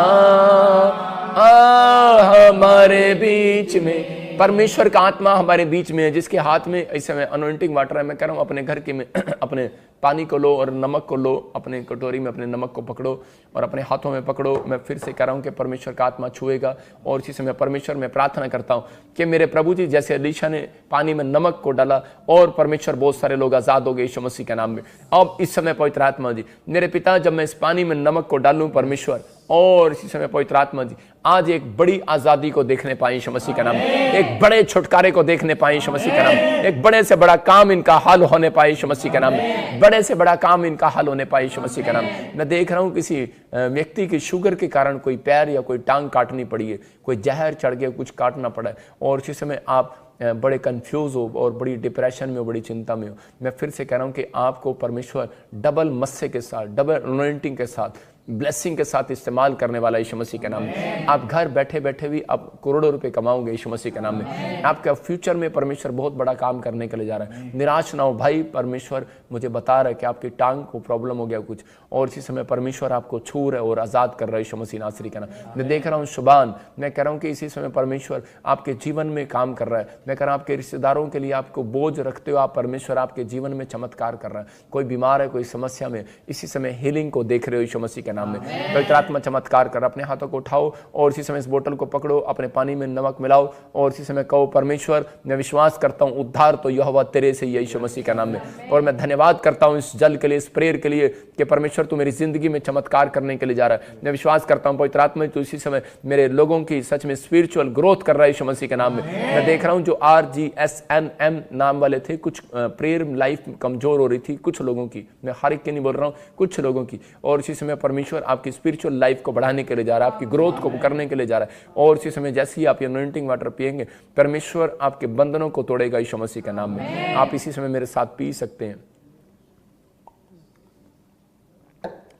हमारे बीच में। परमेश्वर का आत्मा हमारे बीच में है जिसके हाथ में इस समय अनॉइंटिंग वाटर है। मैं कह रहा हूं अपने घर के में अपने पानी को लो और नमक को लो, अपने कटोरी में अपने नमक को पकड़ो और अपने हाथों में पकड़ो। मैं फिर से कह रहा हूं कि परमेश्वर का आत्मा छुएगा और इसी समय परमेश्वर में प्रार्थना करता हूं कि मेरे प्रभु जी, जैसे एलीशा ने पानी में नमक को डाला और परमेश्वर बहुत सारे लोग आजाद हो गए यीशु मसीह के नाम में। अब इस समय पवित्र आत्मा जी, मेरे पिता, जब मैं इस पानी में नमक को डालूं परमेश्वर, और इसी समय पवित्र आत्मा जी आज एक बड़ी आजादी को देखने पाए यीशु मसीह का नाम, एक बड़े छुटकारे को देखने पाए यीशु मसीह का नाम, एक बड़े से बड़ा काम इनका हल होने पाए यीशु मसीह का नाम, बड़े से बड़ा काम इनका हल होने पाए यीशु मसीह का नाम। मैं देख रहा हूं किसी व्यक्ति की शुगर के कारण कोई पैर या कोई टांग काटनी पड़ी है, कोई जहर चढ़ गया, कुछ काटना पड़ा है और इसी समय आप बड़े कंफ्यूज हो और बड़ी डिप्रेशन में हो, बड़ी चिंता में हो। मैं फिर से कह रहा हूं कि आपको परमेश्वर डबल मस्से के साथ, डबल अनॉइंटिंग के साथ, ब्लेसिंग के साथ इस्तेमाल करने वाला यीशु मसीह के नाम में। आप घर बैठे बैठे भी आप करोड़ों रुपए कमाओगे यीशु मसीह के नाम में। आपका फ्यूचर में परमेश्वर बहुत बड़ा काम करने के लिए जा रहा है। निराश ना हो भाई, परमेश्वर मुझे बता रहा है कि आपकी टांग को प्रॉब्लम हो गया कुछ और इसी समय परमेश्वर आपको छू रहा है और आजाद कर रहा है यीशु मसीह नासरी का नाम। मैं देख रहा हूँ शुभान, मैं कह रहा हूँ कि इसी समय परमेश्वर आपके जीवन में काम कर रहा है। मैं कह रहा हूँ आपके रिश्तेदारों के लिए आपको बोझ रखते हो, आप परमेश्वर आपके जीवन में चमत्कार कर रहा है। कोई बीमार है, कोई समस्या में, इसी समय हीलिंग को देख रहे हो यीशु मसीह के नाम में। पवित्र आत्मा चमत्कार कर, अपने हाथों को उठाओ और इसी समय इस बोतल को पकड़ो, अपने पानी में नमक मिलाओ और इसी समय कहो परमेश्वर मैं विश्वास करता हूँ उद्धार तो यहोवा तेरे से यीशु मसीह का नाम में। और मैं धन्यवाद करता हूँ इस जल के लिए, इस प्रेयर के लिए कि परमेश्वर तू मेरी जिंदगी में चमत्कार करने के लिए जा रहा है। मैं विश्वास करता हूँ पवित्र आत्मा तू इसी समय मेरे लोगों की सच में स्पिरिचुअल ग्रोथ कर रहा है यीशु मसीह के नाम में। मैं देख रहा हूँ जो RGSNM नाम वाले थे, कुछ प्रेयर लाइफ कमजोर हो रही थी कुछ लोगों की, मैं हर एक की नहीं बोल रहा हूँ, कुछ लोगों की, और इसी समय परमेश्वर आपकी स्पिरिचुअल लाइफ को बढ़ाने के लिए जा रहा है, आपकी ग्रोथ को करने के लिए जा रहा है। और इसी समय जैसे ही आप ये अनॉइंटिंग वाटर पिएंगे परमेश्वर आपके बंधनों को तोड़ेगा यीशु मसीह के नाम में। आप इसी समय मेरे साथ पी सकते हैं।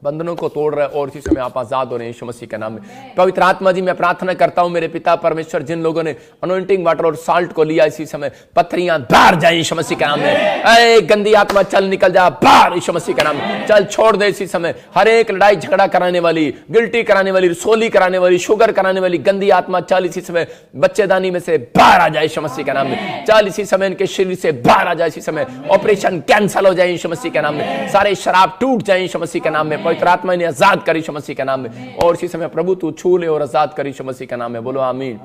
बंधनों को तोड़ रहा है और इसी समय आप आजाद हो रहे हैं यीशु मसीह के नाम में। पवित्र आत्मा जी मैं प्रार्थना करता हूं मेरे पिता परमेश्वर, जिन लोगों ने अनॉइंटिंग वाटर और साल्ट को लिया इसी समय पत्थरियां बाहर जाए यीशु मसीह के नाम में। ऐ गंदी आत्मा चल निकल जा बाहर यीशु मसीह के नाम में। चल छोड़ दे इसी समय हर एक लड़ाई झगड़ा कराने वाली, गिल्टी कराने वाली, रसोली कराने वाली, शुगर कराने वाली गंदी आत्मा चल इसी समय बच्चेदानी में से बाहर आ जाए यीशु मसीह के नाम में। चल इसी समय इनके शरीर से बाहर आ जाए इसी समय। ऑपरेशन कैंसिल हो जाए यीशु मसीह के नाम में। सारे शराब टूट जाए यीशु मसीह के नाम में। पवित्र आत्मा ने आजाद करी यीशु मसीह के नाम में। और इसी समय प्रभु तू छू ले और आजाद करी यीशु मसीह के नाम में। बोलो आमीन।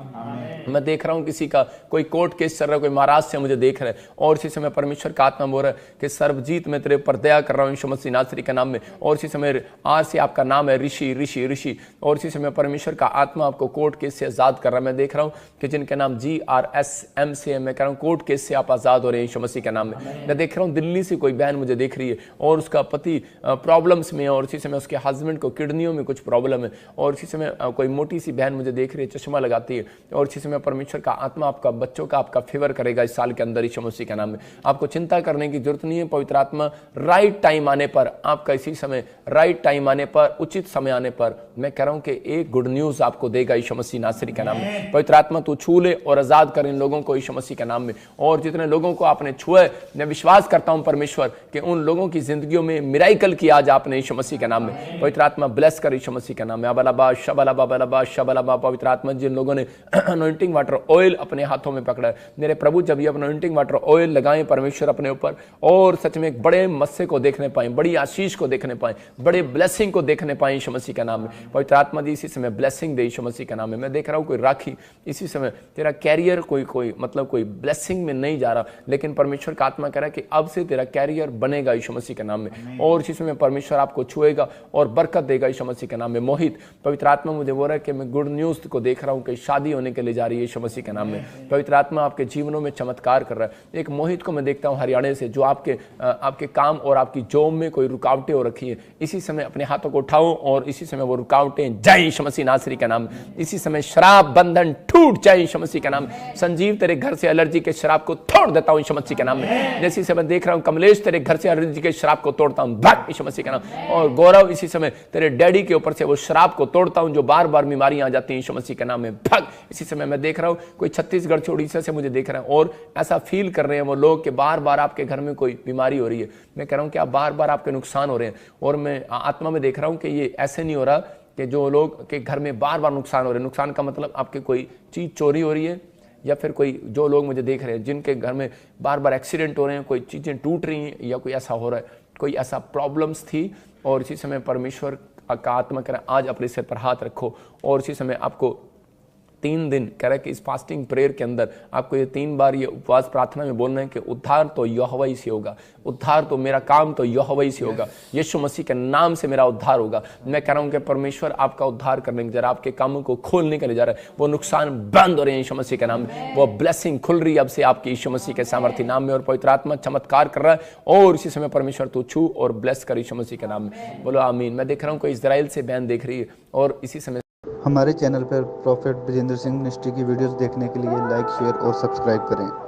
मैं देख रहा हूं किसी का कोई कोर्ट केस चल रहा है, कोई महाराज से मुझे देख रहा है और इसी समय परमेश्वर का आत्मा बोल रहा है कि सर्वजीत मैं तेरे ऊपर दया कर रहा हूं यीशु मसीह नासरी के नाम में। और इसी समय आज से आपका नाम है ऋषि ऋषि ऋषि। और इसी समय परमेश्वर का आत्मा आपको कोर्ट केस से आजाद कर रहा है। मैं देख रहा हूं कि जिनके नाम GRSM से है, मैं कह रहा हूं कोर्ट केस से आप आजाद हो रहे हैं यीशु मसीह के नाम में। मैं देख रहा हूं दिल्ली से कोई बहन मुझे देख रही है और उसका पति प्रॉब्लम्स में है और इसी समय उसके हस्बैंड को किडनियों में कुछ प्रॉब्लम है। और इसी समय कोई मोटी सी बहन मुझे देख रही है, चश्मा लगाती है और इसी समय परमेश्वर का आत्मा आपका बच्चों का आपका फेवर करेगा इस साल के अंदर यीशु मसीह के नाम में। आपको चिंता करने की जरूरत नहीं है। पवित्र आत्मा राइट टाइम आने पर, आपका इसी समय राइट टाइम आने पर, उचित समय आने पर मैं कह रहा हूं कि एक गुड न्यूज आपको देगा यीशु मसीह नासरी के नाम में। पवित्र आत्मा तू छू ले और आजाद कर इन लोगों को यीशु मसीह के नाम में। और जितने लोगों को आपने छुआ है मैं विश्वास करता हूं परमेश्वर कि उन लोगों की जिंदगियों में मिराइकल किया आज आपने यीशु मसीह के नाम में। पवित्र आत्मा ब्लेस कर यीशु मसीह के नाम में। अबलबा शबलबा बलबा शबलबा। पवित्र आत्मा जिन लोगों ने अनॉइंटिंग वाटर ऑयल अपने हाथों में पकड़ा है, मेरे प्रभु जब ये अनॉइंटिंग वाटर ऑयल लगाएं परमेश्वर अपने ऊपर और सच में एक बड़े मस्से को देखने पाए, बड़ी आशीष को देखने पाए, बड़े ब्लेसिंग को देखने पाए यीशु मसीह के नाम में। पवित्र आत्मा जी इसी समय ब्लेसिंग दे यीशु मसीह के नाम में। मैं देख रहा हूं कोई राखी इसी समय तेरा कैरियर कोई मतलब कोई ब्लेसिंग में नहीं जा रहा, लेकिन परमेश्वर का आत्मा कह रहा है कि अब से तेरा कैरियर बनेगा यीशु मसीह के नाम में। और इसी समय परमेश्वर आपको छुएगा और बरकत देगा यीशु मसीह के नाम में। मोहित पवित्र आत्मा मुझे बोल रहा है कि मैं गुड न्यूज को देख रहा हूं कि शादी होने के लिए जा रही है यीशु मसीह के नाम में। पवित्र आत्मा आपके जीवनों में चमत्कार कर रहा है। एक मोहित को मैं देखता हूं हरियाणा से, जो आपके काम और आपकी जॉब में कोई रुकावटें हो रखी है, इसी समय अपने हाथों को उठाओ और इसी समय वो रुकावटें जाए यीशु मसीह नासरी का नाम। इसी समय शराब बंधन टूट जाए यीशु मसीह का नाम। संजीव तेरे घर से एलर्जी के शराब को तोड़ देता हूं यीशु मसीह के नाम में। जैसे समय देख रहा हूं कमलेश तेरे घर से एलर्जी के शराब को तोड़ता हूं भाग यीशु मसीह का नाम। और गौरव इसी समय तेरे डैडी के ऊपर से वो शराब को तोड़ता हूं जो बार बार बीमारियां आ जाती हैं यीशु मसीह के नाम में भाग। इसी समय मैं देख रहा हूं कोई छत्तीसगढ़ से उड़ीसा से मुझे देख रहा है और ऐसा फील कर रहे हैं वो लोग कि बार बार आपके घर में कोई बीमारी हो रही है। मैं कह रहा हूं कि आप बार बार आपके नुकसान हो रहे हैं और मैं आत्मा में देख रहा हूं कि ये ऐसे नहीं हो रहा कि जो लोग के घर में बार बार नुकसान हो रहे हैं। नुकसान का मतलब आपके कोई चीज चोरी हो रही है या फिर कोई जो लोग मुझे देख रहे हैं जिनके घर में बार बार एक्सीडेंट हो रहे हैं, कोई चीजें टूट रही हैं या कोई ऐसा हो रहा है, कोई ऐसा प्रॉब्लम्स थी। और इसी समय परमेश्वर का आत्मा कह रहा है आज अपने सिर पर हाथ रखो और इसी समय आपको 3 दिन कह रहा है कि इस फास्टिंग प्रेयर के अंदर आपको ये 3 बार ये उपवास प्रार्थना में बोलना है कि उद्धार तो यहोवा ही से होगा, उद्धार तो मेरा काम तो यहोवा ही से होगा, यीशु मसीह के नाम से मेरा उद्धार होगा। मैं कह रहा हूं कि परमेश्वर आपका उद्धार करने के जरा आपके कामों को खोलने के लिए जा रहा है। वो नुकसान बंद हो रहे हैं यीशु मसीह के नाम में, वो ब्लेसिंग खुल रही है अब से आपकी यीशु मसीह के सामर्थ्य नाम में, और पवित्र आत्मा चमत्कार कर रहा है। और इसी समय परमेश्वर तू छू और ब्लेस कर यीशु मसीह के नाम में, बोलो आमीन। मैं देख रहा हूं कोई इजराइल से बहन देख रही है, और इसी समय हमारे चैनल पर प्रॉफेट ब्रजेंद्र सिंह मिनिस्ट्री की वीडियोस देखने के लिए लाइक शेयर और सब्सक्राइब करें।